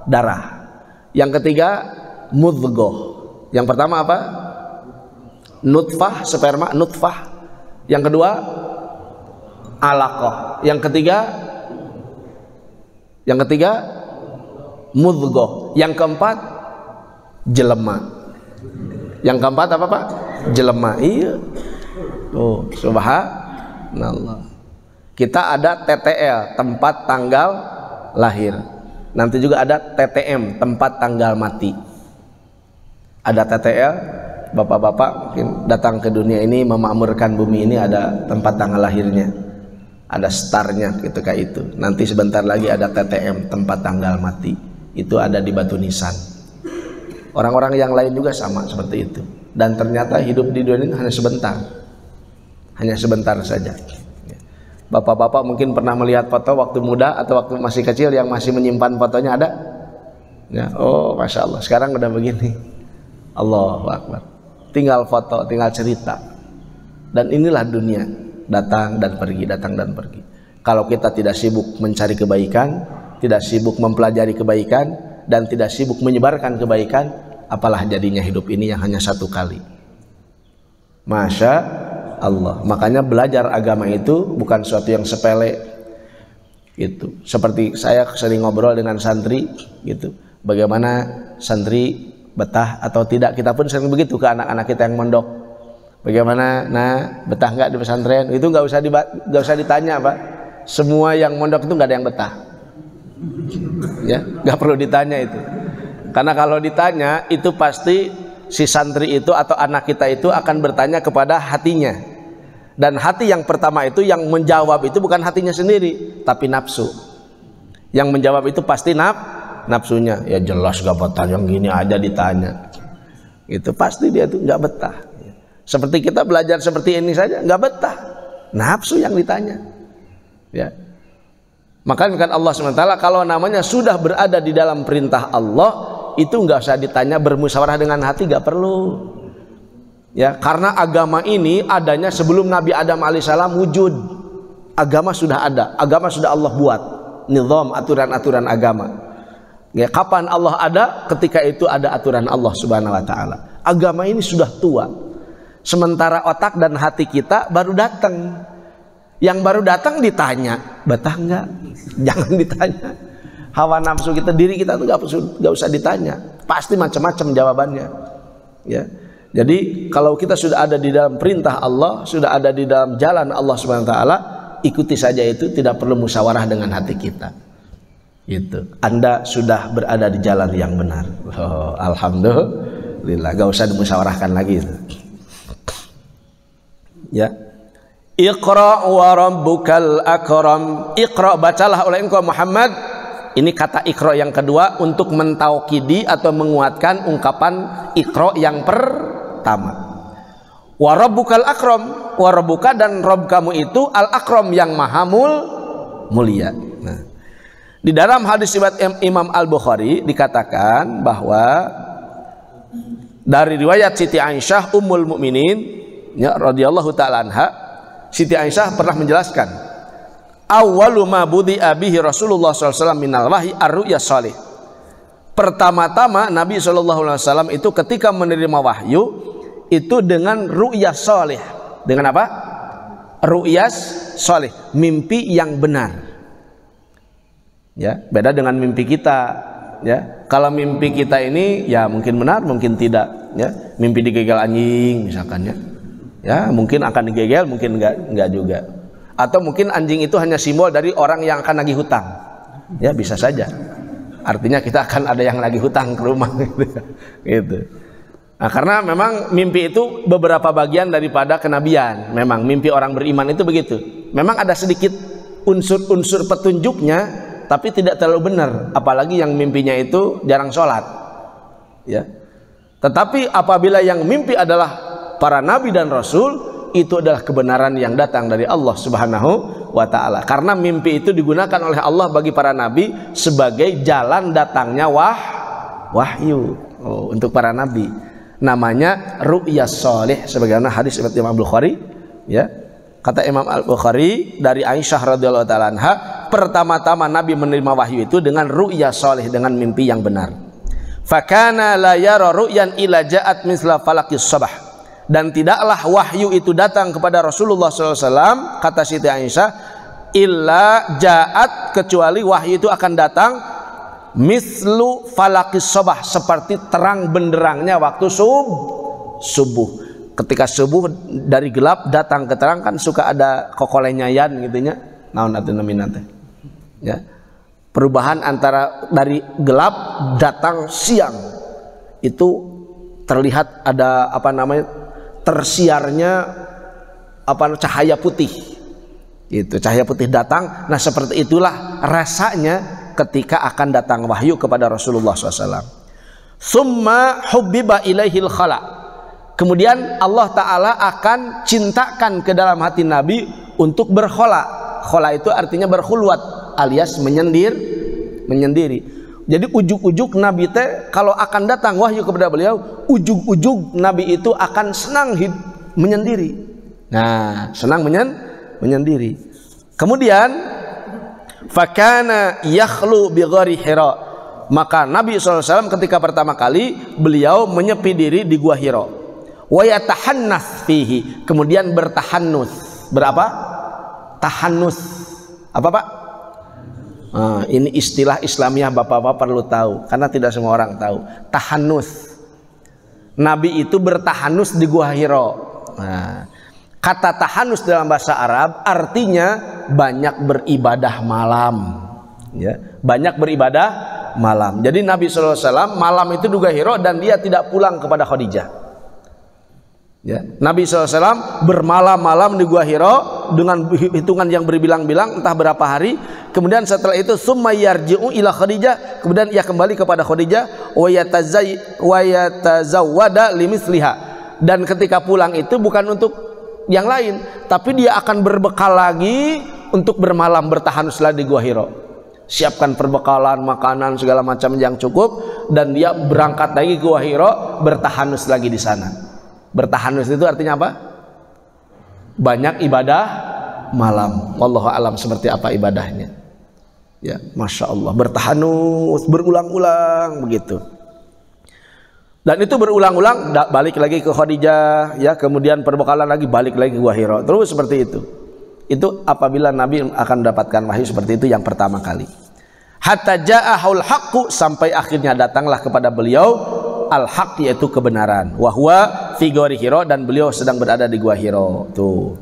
darah. Yang ketiga mudghah. Yang pertama apa? Nutfah, sperma, nutfah. Yang kedua alaqah. Yang ketiga mudghah. Yang keempat jelema. Yang keempat apa, Pak? Jelema. Iya. Oh, subhanallah. Kita ada TTL, tempat tanggal lahir. Nanti juga ada TTM, tempat tanggal mati. Ada TTL, bapak-bapak mungkin datang ke dunia ini memakmurkan bumi ini, ada tempat tanggal lahirnya. Ada startnya ketika itu. Nanti sebentar lagi ada TTM, tempat tanggal mati. Itu ada di Batu Nisan. Orang-orang yang lain juga sama seperti itu. Dan ternyata hidup di dunia ini hanya sebentar saja. Bapak-bapak mungkin pernah melihat foto waktu muda atau waktu masih kecil yang masih menyimpan fotonya, ada? Ya, oh masya Allah, sekarang udah begini. Allahu Akbar. Tinggal foto, tinggal cerita. Dan inilah dunia, datang dan pergi, datang dan pergi. Kalau kita tidak sibuk mencari kebaikan, tidak sibuk mempelajari kebaikan, dan tidak sibuk menyebarkan kebaikan, apalah jadinya hidup ini yang hanya satu kali. Masya Allah. Makanya belajar agama itu bukan suatu yang sepele. Gitu. Seperti saya sering ngobrol dengan santri, gitu. Bagaimana santri betah atau tidak? Kita pun sering begitu ke anak-anak kita yang mondok. Bagaimana, nah, betah nggak di pesantren? Itu nggak usah ditanya, Pak. Semua yang mondok itu nggak ada yang betah. Ya, nggak perlu ditanya itu. Karena kalau ditanya itu pasti si santri itu atau anak kita itu akan bertanya kepada hatinya. Dan hati yang pertama itu yang menjawab itu bukan hatinya sendiri, tapi nafsu. Yang menjawab itu pasti nafsunya. Ya jelas gak betah, yang gini aja ditanya. Itu pasti dia tuh gak betah. Seperti kita belajar seperti ini saja gak betah. Nafsu yang ditanya. Ya. Makanya kan Allah SWT kalau namanya sudah berada di dalam perintah Allah, itu nggak usah ditanya, bermusyawarah dengan hati gak perlu. Ya, karena agama ini adanya sebelum Nabi Adam alaihissalam wujud. Agama sudah ada, agama sudah Allah buat, nizam, aturan-aturan agama. Ya, kapan Allah ada? Ketika itu ada aturan Allah Subhanahu Wa Taala. Agama ini sudah tua. Sementara otak dan hati kita baru datang. Yang baru datang ditanya, betah enggak? Jangan ditanya. Hawa nafsu kita, diri kita tuh gak usah ditanya. Pasti macam-macam jawabannya. Ya. Jadi kalau kita sudah ada di dalam perintah Allah, sudah ada di dalam jalan Allah Subhanahu Wa Taala, ikuti saja itu, tidak perlu musyawarah dengan hati kita. Itu. Anda sudah berada di jalan yang benar. Oh, alhamdulillah, gak usah dimusyawarahkan lagi itu. Ya. Iqra wa rabbukal akram. Iqra, bacalah oleh engkau Muhammad. Ini kata iqra yang kedua untuk mentaukidi atau menguatkan ungkapan iqra yang pertama. Wa rabbukal akram, wa rabbuka, dan Rabb kamu itu al akram yang maha mulia. Nah, di dalam hadis riwayat Imam Al-Bukhari dikatakan bahwa dari riwayat Siti Aisyah Ummul Mukminin ya radhiyallahu taala anha, Siti Aisyah pernah menjelaskan, awwalu ma budi'a bihi Rasulullah SAW minal wahyi ar-ru'ya shalih. Pertama-tama Nabi SAW itu ketika menerima wahyu itu dengan ru'ya shalih. Dengan apa? Ru'ya shalih, mimpi yang benar. Ya, beda dengan mimpi kita. Ya, kalau mimpi kita ini ya mungkin benar, mungkin tidak. Ya, mimpi digegel anjing misalkan ya. Ya, mungkin akan digegel, mungkin enggak juga. Atau mungkin anjing itu hanya simbol dari orang yang akan nagih hutang. Ya, bisa saja. Artinya kita akan ada yang nagih hutang ke rumah gitu. Nah, karena memang mimpi itu beberapa bagian daripada kenabian. Memang mimpi orang beriman itu begitu. Memang ada sedikit unsur-unsur petunjuknya, tapi tidak terlalu benar. Apalagi yang mimpinya itu jarang sholat. Ya. Tetapi apabila yang mimpi adalah para nabi dan rasul, itu adalah kebenaran yang datang dari Allah Subhanahu wa Ta'ala. Karena mimpi itu digunakan oleh Allah bagi para nabi sebagai jalan datangnya wahyu untuk para nabi. Namanya ru'ya shalih, sebagaimana hadis riwayat Imam Al-Bukhari. Ya, kata Imam Al-Bukhari dari Aisyah radhiyallahu taala anha, pertama-tama Nabi menerima wahyu itu dengan ru'ya shalih, dengan mimpi yang benar. Fakana la yara ru'yan ila ja'at misla falaqis sabah. Dan tidaklah wahyu itu datang kepada Rasulullah SAW, kata Siti Aisyah, illa ja'at, kecuali wahyu itu akan datang mislu falaqis sabah, seperti terang benderangnya waktu subuh. Ketika subuh dari gelap datang ke terang, kan suka ada kokolenyayan gitunya. Naon atuh namina teh. Ya. Perubahan antara dari gelap datang siang. Itu terlihat ada apa namanya? Tersiarnya cahaya putih. Itu cahaya putih datang. Nah, seperti itulah rasanya ketika akan datang wahyu kepada Rasulullah SAW. Summa hubbiba ilaihil khala. Kemudian Allah Ta'ala akan cintakan ke dalam hati Nabi untuk berkhola. Khola itu artinya berkhulwat alias menyendiri. Jadi ujuk-ujuk Nabi teh kalau akan datang wahyu kepada beliau, ujuk-ujuk Nabi itu akan senang menyendiri. Nah, senang menyendiri. Kemudian fakana yakhlu bi ghari Hira. Maka Nabi SAW ketika pertama kali beliau menyepi diri di gua Hira. Wa yatahannas fihi, kemudian bertahanus. Berapa? Tahanus. Apa, Pak? Nah, ini istilah Islamiah, bapak-bapak perlu tahu karena tidak semua orang tahu. Tahanus. Nabi itu bertahanus di gua Hira. Nah, kata tahanus dalam bahasa Arab artinya banyak beribadah malam. Ya, banyak beribadah malam. Jadi Nabi SAW malam itu di Gua Hira dan dia tidak pulang kepada Khadijah. Ya, Nabi SAW bermalam-malam di Gua Hira dengan hitungan yang berbilang-bilang, entah berapa hari. Kemudian setelah itu summa yarji'u ila Khadijah, kemudian ia kembali kepada Khadijah wa yatazawwada limithliha. Dan ketika pulang itu bukan untuk yang lain, tapi dia akan berbekal lagi untuk bermalam bertahanuslah di Gua Hira. Siapkan perbekalan, makanan segala macam yang cukup, dan dia berangkat lagi ke Gua Hira bertahanus lagi di sana. Bertahanus itu artinya apa? Banyak ibadah malam. Wallahu alam seperti apa ibadahnya. Ya, masya Allah, bertahanus berulang-ulang begitu. Dan itu berulang-ulang, balik lagi ke Khadijah, ya, kemudian perbekalan lagi, balik lagi ke Gua Hira, terus seperti itu. Itu apabila Nabi akan mendapatkan wahyu seperti itu yang pertama kali. Hatta ja'ahul haqqu, sampai akhirnya datanglah kepada beliau al-haq, yaitu kebenaran. Wa huwa fi Gori Hira, dan beliau sedang berada di Gua Hira. Tuh.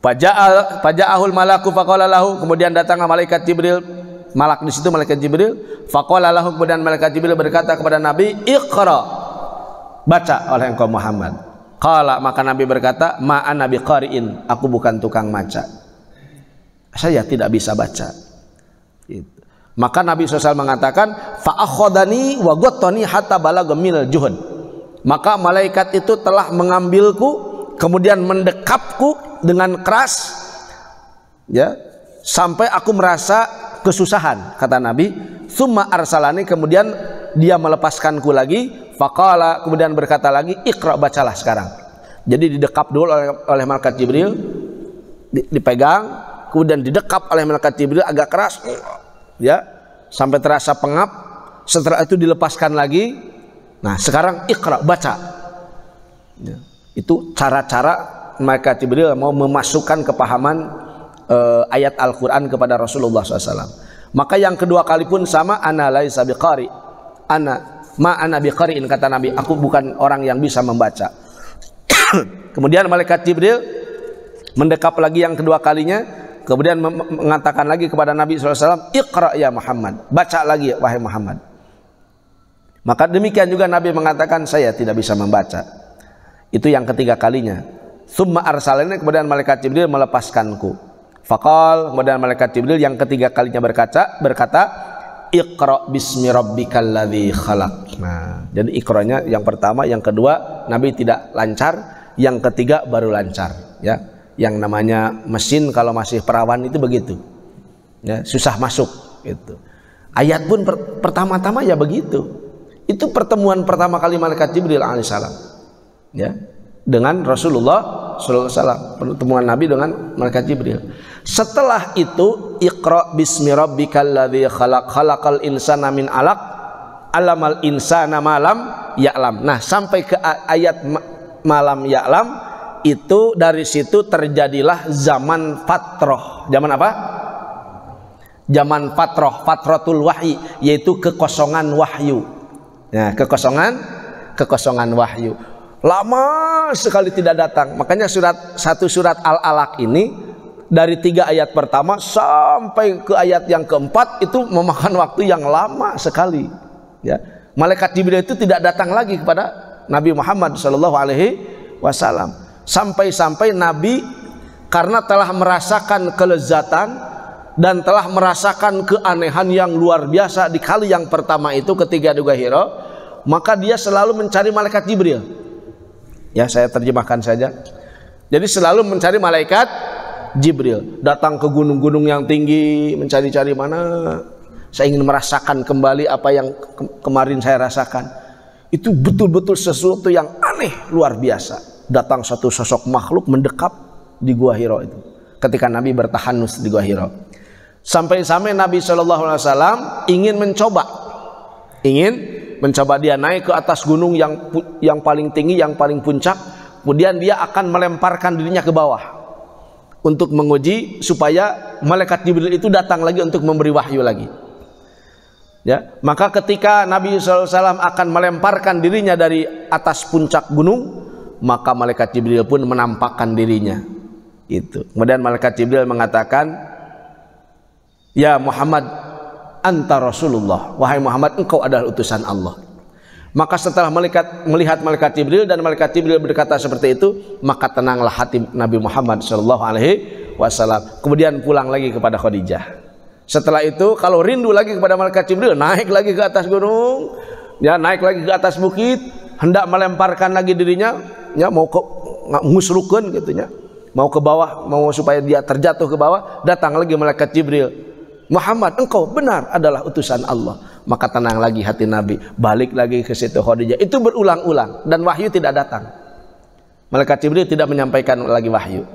Faja'ahul malaku faqala lahu, kemudian datanglah malaikat Jibril. Malak di situ malaikat Jibril. Faqala lahu, kemudian malaikat Jibril berkata kepada Nabi, "Iqra." Baca oleh engkau Muhammad. Qala, maka Nabi berkata, "Ma ana biqari'in." Aku bukan tukang baca. Saya tidak bisa baca. Gitu. Maka Nabi SAW mengatakan, "Fa akhadani wa ghattani hatta balagha minal juhud." Maka malaikat itu telah mengambilku, kemudian mendekapku dengan keras, ya, sampai aku merasa kesusahan, kata Nabi. Summa arsalani, kemudian dia melepaskanku lagi. Faqala, kemudian berkata lagi, "Iqra," bacalah sekarang. Jadi didekap dulu oleh malaikat Jibril, dipegang, kemudian didekap oleh malaikat Jibril agak keras, ya, sampai terasa pengap. Setelah itu dilepaskan lagi. Nah, sekarang Iqra, baca. Ya. Itu cara-cara malaikat Jibril mau memasukkan kepahaman ayat Al-Quran kepada Rasulullah SAW. Maka yang kedua kali pun sama, "Ana laisa biqari." Ana biqari'in, kata Nabi, aku bukan orang yang bisa membaca. Kemudian malaikat Jibril mendekap lagi yang kedua kalinya, kemudian mengatakan lagi kepada Nabi SAW, "Iqra ya Muhammad." Baca lagi wahai Muhammad. Maka demikian juga Nabi mengatakan, "Saya tidak bisa membaca." Itu yang ketiga kalinya. Summa arsalani, kemudian malaikat Jibril melepaskanku. Faqal, kemudian malaikat Jibril yang ketiga kalinya berkata, "Iqra bismi rabbikal ladzi khalaq." Nah, jadi iqranya yang pertama, yang kedua Nabi tidak lancar, yang ketiga baru lancar, ya. Yang namanya mesin kalau masih perawan itu begitu. Ya, susah masuk gitu. Ayat pun pertama-tama ya begitu. Itu pertemuan pertama kali malaikat Jibril alaihissalam, ya, dengan Rasulullah sallallahu alaihi wasallam, pertemuan Nabi dengan malaikat Jibril. Setelah itu, "Iqra bismi rabbikal ladzi khalaq, khalaqal insana min 'alaq, 'allamal insana ma lam ya'lam." Nah, sampai ke ayat malam ya'lam itu, dari situ terjadilah zaman fatrah. Zaman apa? Zaman fatrah, fatratul wahyi, yaitu kekosongan wahyu. Nah, kekosongan wahyu. Lama sekali tidak datang. Makanya satu surat Al-Alaq ini dari 3 ayat pertama sampai ke ayat yang keempat itu memakan waktu yang lama sekali, ya. Malaikat Jibril itu tidak datang lagi kepada Nabi Muhammad SAW, sampai Nabi karena telah merasakan kelezatan dan telah merasakan keanehan yang luar biasa di kali yang pertama itu ketika di Gua Hira, maka dia selalu mencari malaikat Jibril. Ya, saya terjemahkan saja. Jadi selalu mencari malaikat Jibril, datang ke gunung-gunung yang tinggi, mencari-cari mana saya ingin merasakan kembali apa yang kemarin saya rasakan. Itu betul-betul sesuatu yang aneh, luar biasa. Datang satu sosok makhluk mendekat di Gua Hira itu, ketika Nabi bertahanus di Gua Hira. Sampai-sampai Nabi SAW ingin mencoba dia naik ke atas gunung yang paling tinggi, yang paling puncak. Kemudian dia akan melemparkan dirinya ke bawah untuk menguji supaya malaikat Jibril itu datang lagi untuk memberi wahyu lagi. Ya, maka ketika Nabi SAW akan melemparkan dirinya dari atas puncak gunung, maka malaikat Jibril pun menampakkan dirinya. Itu. Kemudian malaikat Jibril mengatakan, "Ya Muhammad, anta Rasulullah, wahai Muhammad engkau adalah utusan Allah. Maka setelah melihat malaikat Jibril dan malaikat Jibril berkata seperti itu, maka tenanglah hati Nabi Muhammad SAW. Kemudian pulang lagi kepada Khadijah. Setelah itu kalau rindu lagi kepada malaikat Jibril, naik lagi ke atas gunung, ya, naik lagi ke atas bukit, hendak melemparkan lagi dirinya, ya, mau ke ngusrukeun gitu nya, mau ke bawah, mau supaya dia terjatuh ke bawah, datang lagi malaikat Jibril, Muhammad engkau benar adalah utusan Allah. Maka tenang lagi hati Nabi, balik lagi ke situ Khadijah. Itu berulang-ulang dan wahyu tidak datang. Malaikat Jibril tidak menyampaikan lagi wahyu.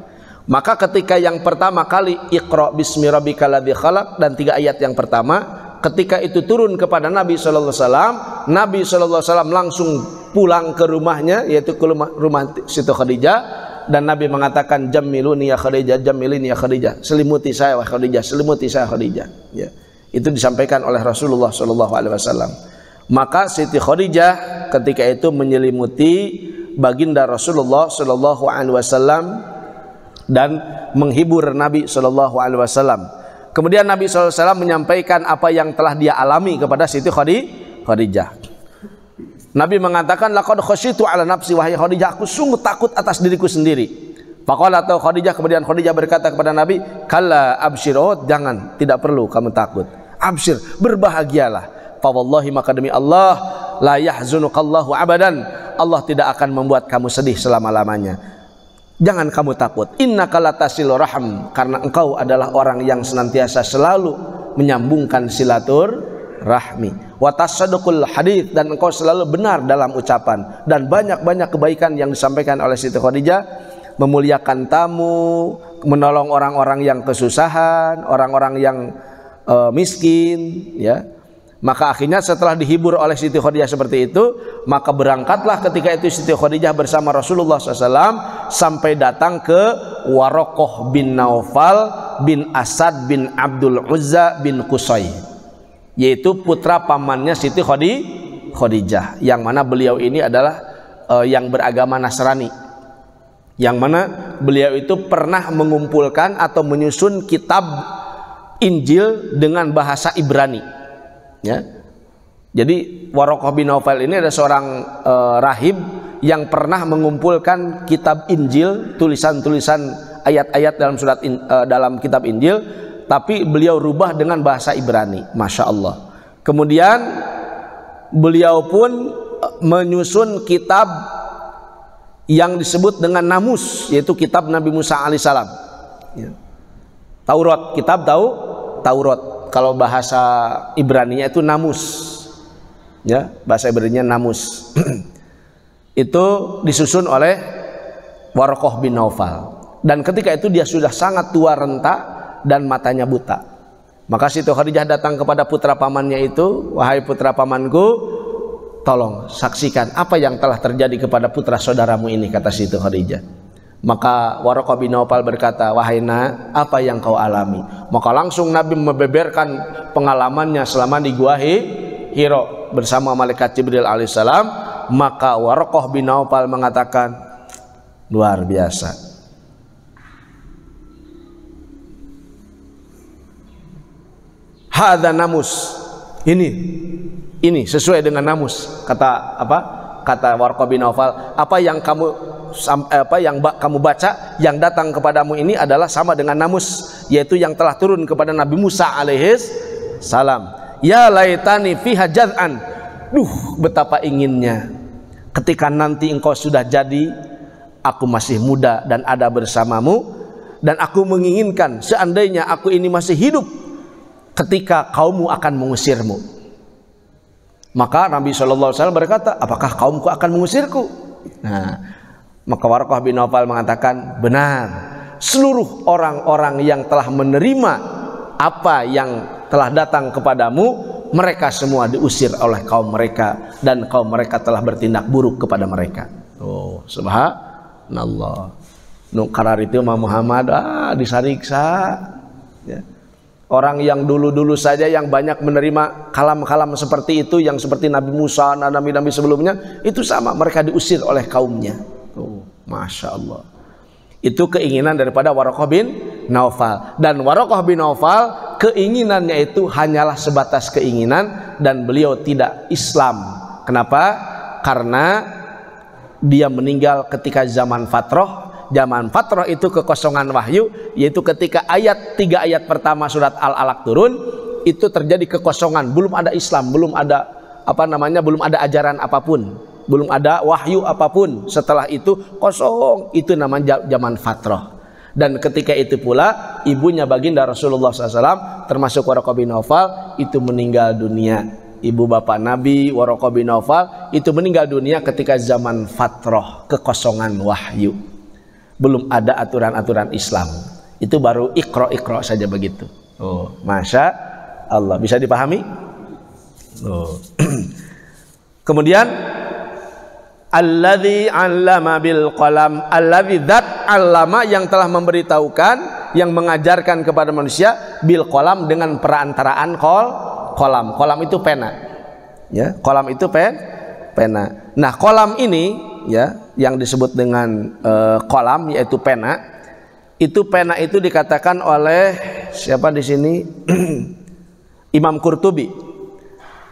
Maka ketika yang pertama kali Iqra bismi rabbikal ladzi khalaq, dan 3 ayat yang pertama, ketika itu turun kepada Nabi sallallahu alaihi wasallam, Nabi sallallahu alaihi wasallam langsung pulang ke rumahnya, yaitu ke rumah situ Khadijah. Dan Nabi mengatakan, jammiluni ya Khadijah, jammilini ya Khadijah, selimuti saya wahai Khadijah, selimuti saya Khadijah, ya. Itu disampaikan oleh Rasulullah SAW. Maka Siti Khadijah ketika itu menyelimuti baginda Rasulullah SAW dan menghibur Nabi SAW. Kemudian Nabi SAW menyampaikan apa yang telah dia alami kepada Siti Khadijah. Nabi mengatakan, laqad khasyitu ala nafsi, wahai Khadijah, aku sungguh takut atas diriku sendiri. Faqala atau Khadijah, kemudian Khadijah berkata kepada Nabi, kalla absyir, oh jangan, tidak perlu kamu takut. Absyir, berbahagialah. Fa wallahi, maka demi Allah, la yahzunukallahu abadan, Allah tidak akan membuat kamu sedih selama-lamanya. Jangan kamu takut. Innaka latasilu rahim, karena engkau adalah orang yang senantiasa selalu menyambungkan silaturahmi. Wa tasaddaqul hadits, dan engkau selalu benar dalam ucapan, dan banyak-banyak kebaikan yang disampaikan oleh Siti Khadijah, memuliakan tamu, menolong orang-orang yang kesusahan, orang-orang yang miskin, ya. Maka akhirnya setelah dihibur oleh Siti Khadijah seperti itu, maka berangkatlah ketika itu Siti Khadijah bersama Rasulullah SAW sampai datang ke Waraqah bin Naufal bin Asad bin Abdul Uzza bin Qusay, yaitu putra pamannya Siti Khadijah, yang mana beliau ini adalah yang beragama Nasrani, yang mana beliau itu pernah mengumpulkan atau menyusun kitab Injil dengan bahasa Ibrani, ya. Jadi Waraqah bin Naufal ini ada seorang rahib yang pernah mengumpulkan kitab Injil, tulisan-tulisan ayat-ayat dalam kitab Injil, tapi beliau rubah dengan bahasa Ibrani, masya Allah. Kemudian beliau pun menyusun kitab yang disebut dengan Namus, yaitu kitab Nabi Musa alaihissalam, ya. Taurat, kitab Taurat, kalau bahasa Ibraninya itu Namus, ya, bahasa Ibraninya Namus. Itu disusun oleh Waraqah bin Naufal, dan ketika itu dia sudah sangat tua renta dan matanya buta. Maka Siti Khadijah datang kepada putra pamannya itu, wahai putra pamanku, tolong saksikan apa yang telah terjadi kepada putra saudaramu ini, kata Siti Khadijah. Maka Waraqah bin Naufal berkata, wahai nak, apa yang kau alami? Maka langsung Nabi membeberkan pengalamannya selama di Gua Hiro bersama malaikat Jibril alaihissalam. Maka Waraqah bin Naufal mengatakan, luar biasa. Hadza Namus, ini sesuai dengan Namus, kata apa? Kata Waraqah bin Naufal, apa yang kamu baca yang datang kepadamu ini adalah sama dengan Namus, yaitu yang telah turun kepada Nabi Musa alaihis salam. Ya laitani fiha jaz'an, betapa inginnya ketika nanti engkau sudah jadi, aku masih muda dan ada bersamamu, dan aku menginginkan seandainya aku ini masih hidup ketika kaummu akan mengusirmu. Maka Nabi SAW berkata, apakah kaumku akan mengusirku? Nah, maka Waraqah bin Naufal mengatakan, benar, seluruh orang-orang yang telah menerima apa yang telah datang kepadamu, mereka semua diusir oleh kaum mereka, dan kaum mereka telah bertindak buruk kepada mereka. Oh, subhanallah. Nukarar itu Muhammad disariksa, ya. Orang yang dulu-dulu saja yang banyak menerima kalam-kalam seperti itu, yang seperti Nabi Musa, nabi-nabi sebelumnya, itu sama, mereka diusir oleh kaumnya. Oh, masya Allah. Itu keinginan daripada Waraqah bin Naufal. Dan Waraqah bin Naufal keinginannya itu hanyalah sebatas keinginan dan beliau tidak Islam. Kenapa? Karena dia meninggal ketika zaman fatrah. Zaman fatrah itu kekosongan wahyu, yaitu ketika tiga ayat pertama surat Al-Alaq turun, itu terjadi kekosongan, belum ada Islam, belum ada belum ada ajaran apapun, belum ada wahyu apapun. Setelah itu kosong, itu namanya zaman fatrah. Dan ketika itu pula ibunya baginda Rasulullah SAW termasuk Waraqah bin Naufal itu meninggal dunia. Ibu bapak Nabi Waraqah bin Naufal itu meninggal dunia ketika zaman fatrah, kekosongan wahyu, belum ada aturan-aturan Islam. Itu baru ikro saja begitu. Oh, masya Allah, bisa dipahami? Oh. Kemudian alladzi 'allama bil qalam, alladzi dzat 'allama yang telah memberitahukan, yang mengajarkan kepada manusia bil qalam dengan perantaraan qalam. Qalam itu pena. Ya, qalam itu pena. Nah, qalam ini ya yang disebut dengan qalam yaitu pena. Itu pena itu dikatakan oleh siapa di sini? Imam Qurtubi.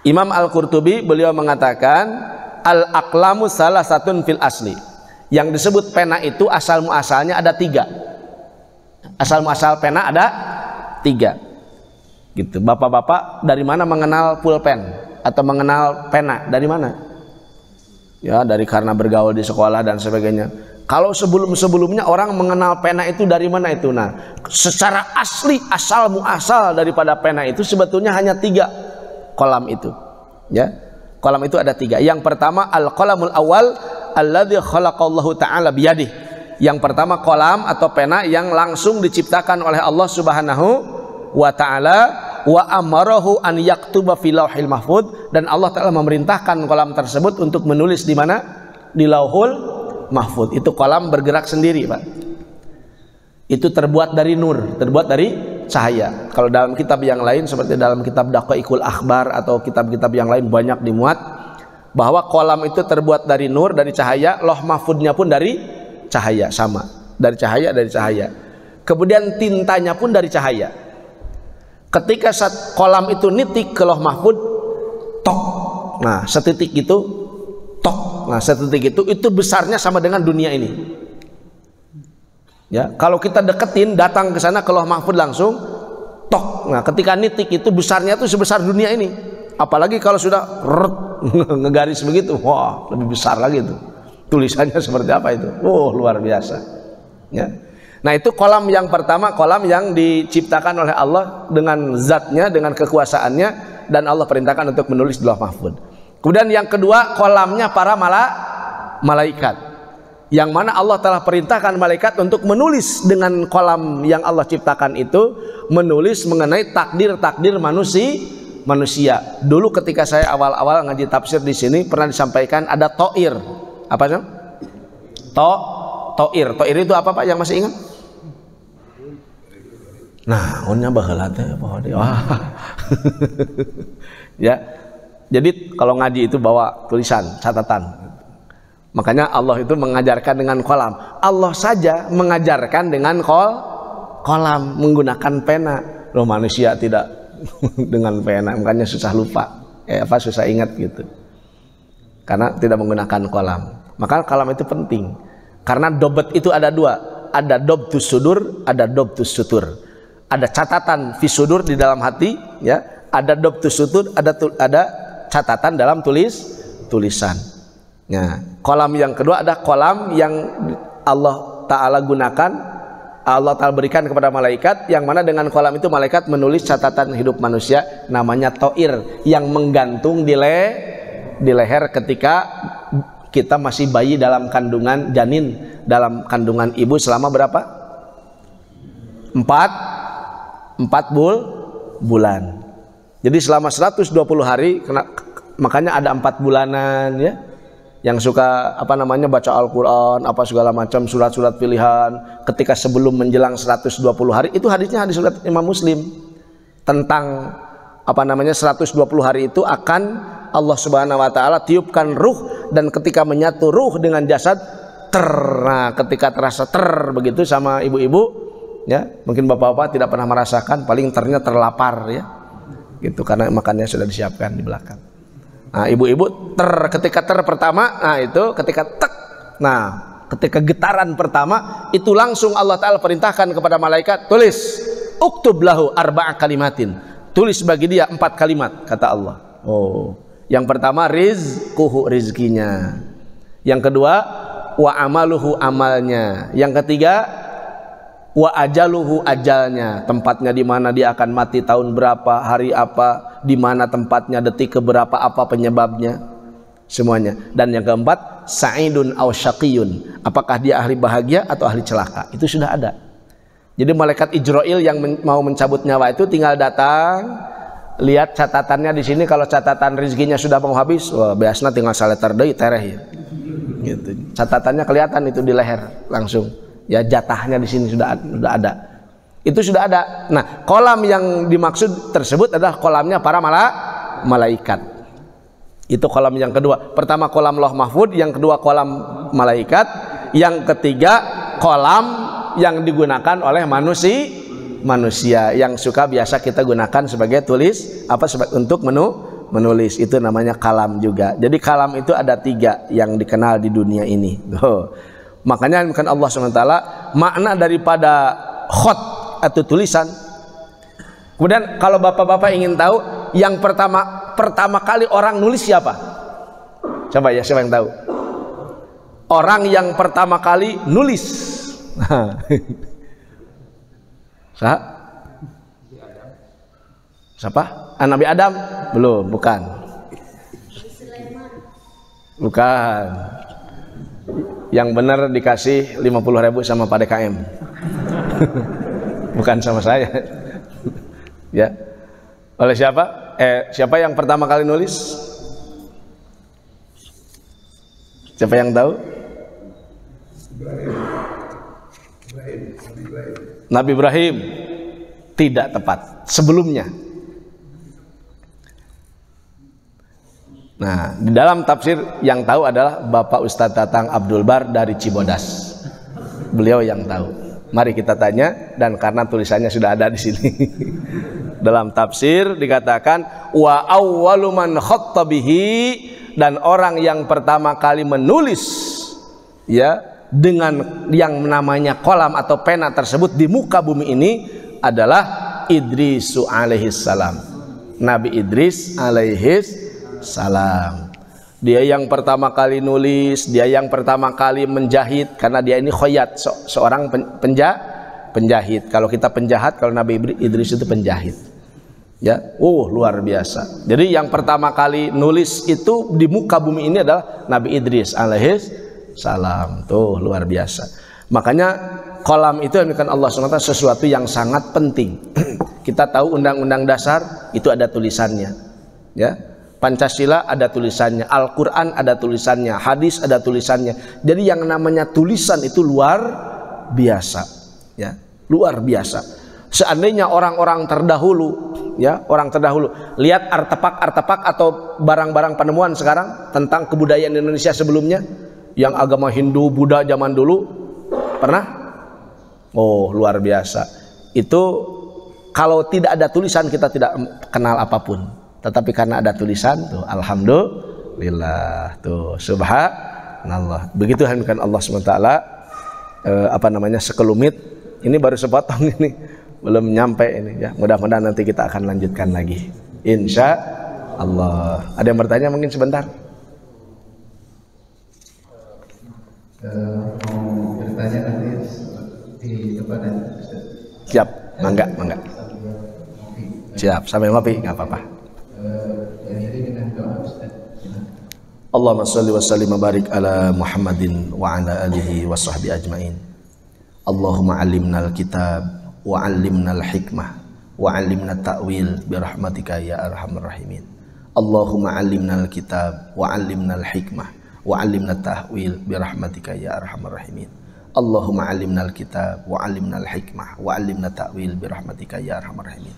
Imam Al-Qurtubi beliau mengatakan al-aqlamu salah satun fil asli. Yang disebut pena itu asal muasalnya ada 3. Asal muasal pena ada 3. Gitu. Bapak-bapak dari mana mengenal pulpen atau mengenal pena? Dari mana? Ya, dari karena bergaul di sekolah dan sebagainya. Kalau sebelum-sebelumnya orang mengenal pena itu dari mana itu? Nah, secara asli asal muasal daripada pena itu sebetulnya hanya 3 kolam itu. Ya, kolam itu ada 3. Yang pertama al-qalamul awal alladzi khalaqallahu ta'ala biyadih. Yang pertama kolam atau pena yang langsung diciptakan oleh Allah Subhanahu wa ta'ala, wa amarahu an yaktuba fil lauhil mahfud, dan Allah Ta'ala memerintahkan kolam tersebut untuk menulis di mana? Di lauhul mahfud. Itu kolam bergerak sendiri, Pak. Itu terbuat dari nur, terbuat dari cahaya. Kalau dalam kitab yang lain seperti dalam kitab Daqaiqul Akhbar atau kitab-kitab yang lain banyak dimuat bahwa kolam itu terbuat dari nur, dari cahaya. Lauh mahfudnya pun dari cahaya, sama, dari cahaya. Kemudian tintanya pun dari cahaya. Ketika saat kolam itu nitik ke lauh mahfud, tok. Nah, setitik itu tok. Nah, setitik itu besarnya sama dengan dunia ini. Ya, kalau kita deketin, datang ke sana ke lauh mahfud langsung tok. Nah, ketika nitik itu besarnya itu sebesar dunia ini. Apalagi kalau sudah ngegaris begitu, wah, lebih besar lagi itu. Tulisannya seperti apa itu? Oh, luar biasa. Ya. Nah, itu kolam yang pertama, kolam yang diciptakan oleh Allah dengan zatnya, dengan kekuasaannya, dan Allah perintahkan untuk menulis di lauh mahfud. Kemudian yang kedua, kolamnya para malaikat, yang mana Allah telah perintahkan malaikat untuk menulis dengan kolam yang Allah ciptakan itu, menulis mengenai takdir-takdir manusia. Dulu ketika saya awal-awal ngaji tafsir di sini pernah disampaikan ada to'ir. Apa sih? To'ir itu apa Pak yang masih ingat? Nah, onnya baheula teh wah. Ya. Jadi kalau ngaji itu bawa tulisan, catatan. Makanya Allah itu mengajarkan dengan kolam. Allah saja mengajarkan dengan kolam menggunakan pena. Loh, manusia tidak dengan pena, makanya susah lupa. Susah ingat gitu. Karena tidak menggunakan kolam. Maka kolam itu penting. Karena dobet itu ada 2, ada dobtus sudur, ada dobtus sutur. Ada catatan fisudur di dalam hati, ya. Ada dobtus sutur, ada catatan dalam tulisan. Nah, kolam yang kedua ada kolam yang Allah Ta'ala gunakan, Allah Ta'ala berikan kepada malaikat, yang mana dengan kolam itu malaikat menulis catatan hidup manusia, namanya to'ir, yang menggantung di leher ketika kita masih bayi dalam kandungan janin, dalam kandungan ibu selama berapa? 4 bulan. Jadi selama 120 hari, makanya ada 4 bulanan ya, yang suka baca Al-Quran, segala macam surat-surat pilihan. Ketika sebelum menjelang 120 hari, itu hadisnya hadis surat Imam Muslim tentang 120 hari itu akan Allah Subhanahu wa Ta'ala tiupkan ruh, dan ketika menyatu ruh dengan jasad, Nah, ketika terasa begitu sama ibu-ibu, ya, mungkin bapak-bapak tidak pernah merasakan, paling ternya terlapar ya. Gitu, karena makannya sudah disiapkan di belakang. Nah, ibu-ibu ketika pertama, nah itu ketika tek. Nah, ketika getaran pertama itu langsung Allah Ta'ala perintahkan kepada malaikat, tulis uktub lahu arba'a kalimatin, tulis bagi dia 4 kalimat, kata Allah. Oh, yang pertama rizquhu, rizkinya. Yang kedua wa amaluhu, amalnya. Yang ketiga wa ajaluhu, ajalnya, tempatnya di mana dia akan mati, tahun berapa, hari apa, di mana tempatnya, detik keberapa, apa penyebabnya, semuanya. Dan yang keempat sa'idun aw syaqiyun, apakah dia ahli bahagia atau ahli celaka, itu sudah ada. Jadi malaikat Ijrail yang mau mencabut nyawa itu tinggal datang, lihat catatannya di sini. Kalau catatan rezekinya sudah mau habis, wah biasanya tinggal saleter deui tereh ya. Gitu. Catatannya kelihatan itu di leher langsung. Ya, jatahnya di sini sudah ada. Itu sudah ada. Nah, kolam yang dimaksud tersebut adalah kolamnya para malaikat. Itu kolam yang kedua. Pertama kolam Lauh Mahfud, yang kedua kolam malaikat, yang ketiga kolam yang digunakan oleh manusia yang suka biasa kita gunakan sebagai untuk menulis. Itu namanya kalam juga. Jadi kalam itu ada 3 yang dikenal di dunia ini. Makanya bukan Allah SWT makna daripada khot atau tulisan. Kemudian kalau bapak-bapak ingin tahu yang pertama kali orang nulis siapa? Coba ya, siapa yang tahu? Orang yang pertama kali nulis. Siapa? Nabi Adam? Belum, bukan. Bukan. Yang benar dikasih 50.000 sama Pak DKM. Bukan sama saya. Ya. Oleh siapa? Siapa yang pertama kali nulis? Siapa yang tahu? Nabi Ibrahim. Tidak tepat. Sebelumnya. Nah, di dalam tafsir yang tahu adalah Bapak Ustadz Tatang Abdul Bar dari Cibodas. Beliau yang tahu. Mari kita tanya, dan karena tulisannya sudah ada di sini. Dalam tafsir dikatakan wa awwalu man khatta bihi, dan orang yang pertama kali menulis ya dengan yang namanya kolam atau pena tersebut di muka bumi ini adalah Idris alaihis salam. Nabi Idris alaihis salam. Dia yang pertama kali nulis, dia yang pertama kali menjahit, karena dia ini khoyat, seorang penjahit. Kalau kita penjahat, kalau Nabi Idris itu penjahit. Ya, luar biasa. Jadi yang pertama kali nulis itu di muka bumi ini adalah Nabi Idris alaihis salam. Tuh luar biasa. Makanya kolam itu yang dikatakan Allah SWT sesuatu yang sangat penting. Kita tahu undang-undang dasar itu ada tulisannya. Ya. Pancasila ada tulisannya, Al-Quran ada tulisannya, hadis ada tulisannya. Jadi yang namanya tulisan itu luar biasa, ya, luar biasa. Seandainya orang-orang terdahulu, ya, orang terdahulu lihat artefak atau barang-barang penemuan sekarang tentang kebudayaan Indonesia sebelumnya, yang agama Hindu, Buddha zaman dulu, pernah? Oh, luar biasa. Itu kalau tidak ada tulisan kita tidak kenal apapun. Tetapi karena ada tulisan tuh, alhamdulillah, tuh subhanallah. Begitu kan Allah SWT sekelumit. Ini baru sepotong ini, belum nyampe ini ya. Mudah-mudahan nanti kita akan lanjutkan lagi, insya Allah. Ada yang bertanya mungkin sebentar? Mau bertanya nanti di depan. Siap, mangga. Siap, sambil ngopi nggak apa-apa. Allahumma sholli wa sallim wa barik ala Muhammadin wa ala alihi wa sahbihi ajmain. Allahumma alimnal kitab wa alimnal hikmah wa alimna ta'wil bi rahmatika ya arhamar rahimin. Allahumma alimnal kitab wa alimnal hikmah wa alimna ta'wil bi rahmatika ya arhamar rahimin. Allahumma alimnal kitab wa alimnal hikmah wa alimna ta'wil bi rahmatika ya arhamar rahimin.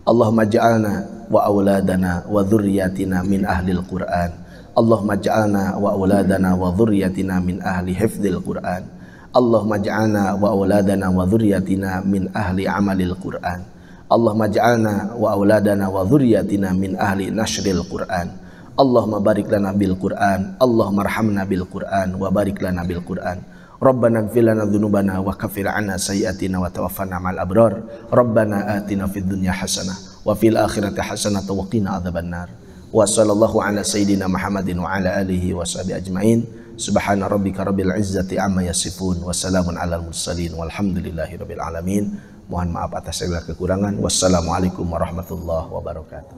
Allahumma ja'alna wa auladana wa dhurriyyatina min ahlil Qur'an. Allahumma ja'alna wa auladana wa dhurriyyatina min ahli hifdzil Qur'an. Allahumma ja'alna wa auladana wa dhurriyyatina min ahli amalil Qur'an. Allahumma ja'alna wa auladana wa dhurriyyatina min ahli nashril Qur'an. Allahumma barik lana bil Qur'an. Allahumma arhamna bil Qur'an wa barik lana bil Qur'an. Rabbana ighfir lana dhunubana wa kaffir 'anna sayyi'atina wa tawaffana ma'al abrar. Rabbana atina fid dunya hasanah wa fil akhirati hasanah wa qina adzabannar. Wa sallallahu ala sayyidina Muhammadin wa ala alihi wa sahbihi ajmain. Subhana rabbika rabbil izzati amma yasifun wa salamun alal mursalin walhamdulillahi rabbil alamin. Mohon maaf atas segala kekurangan. Wassalamualaikum warahmatullahi wabarakatuh.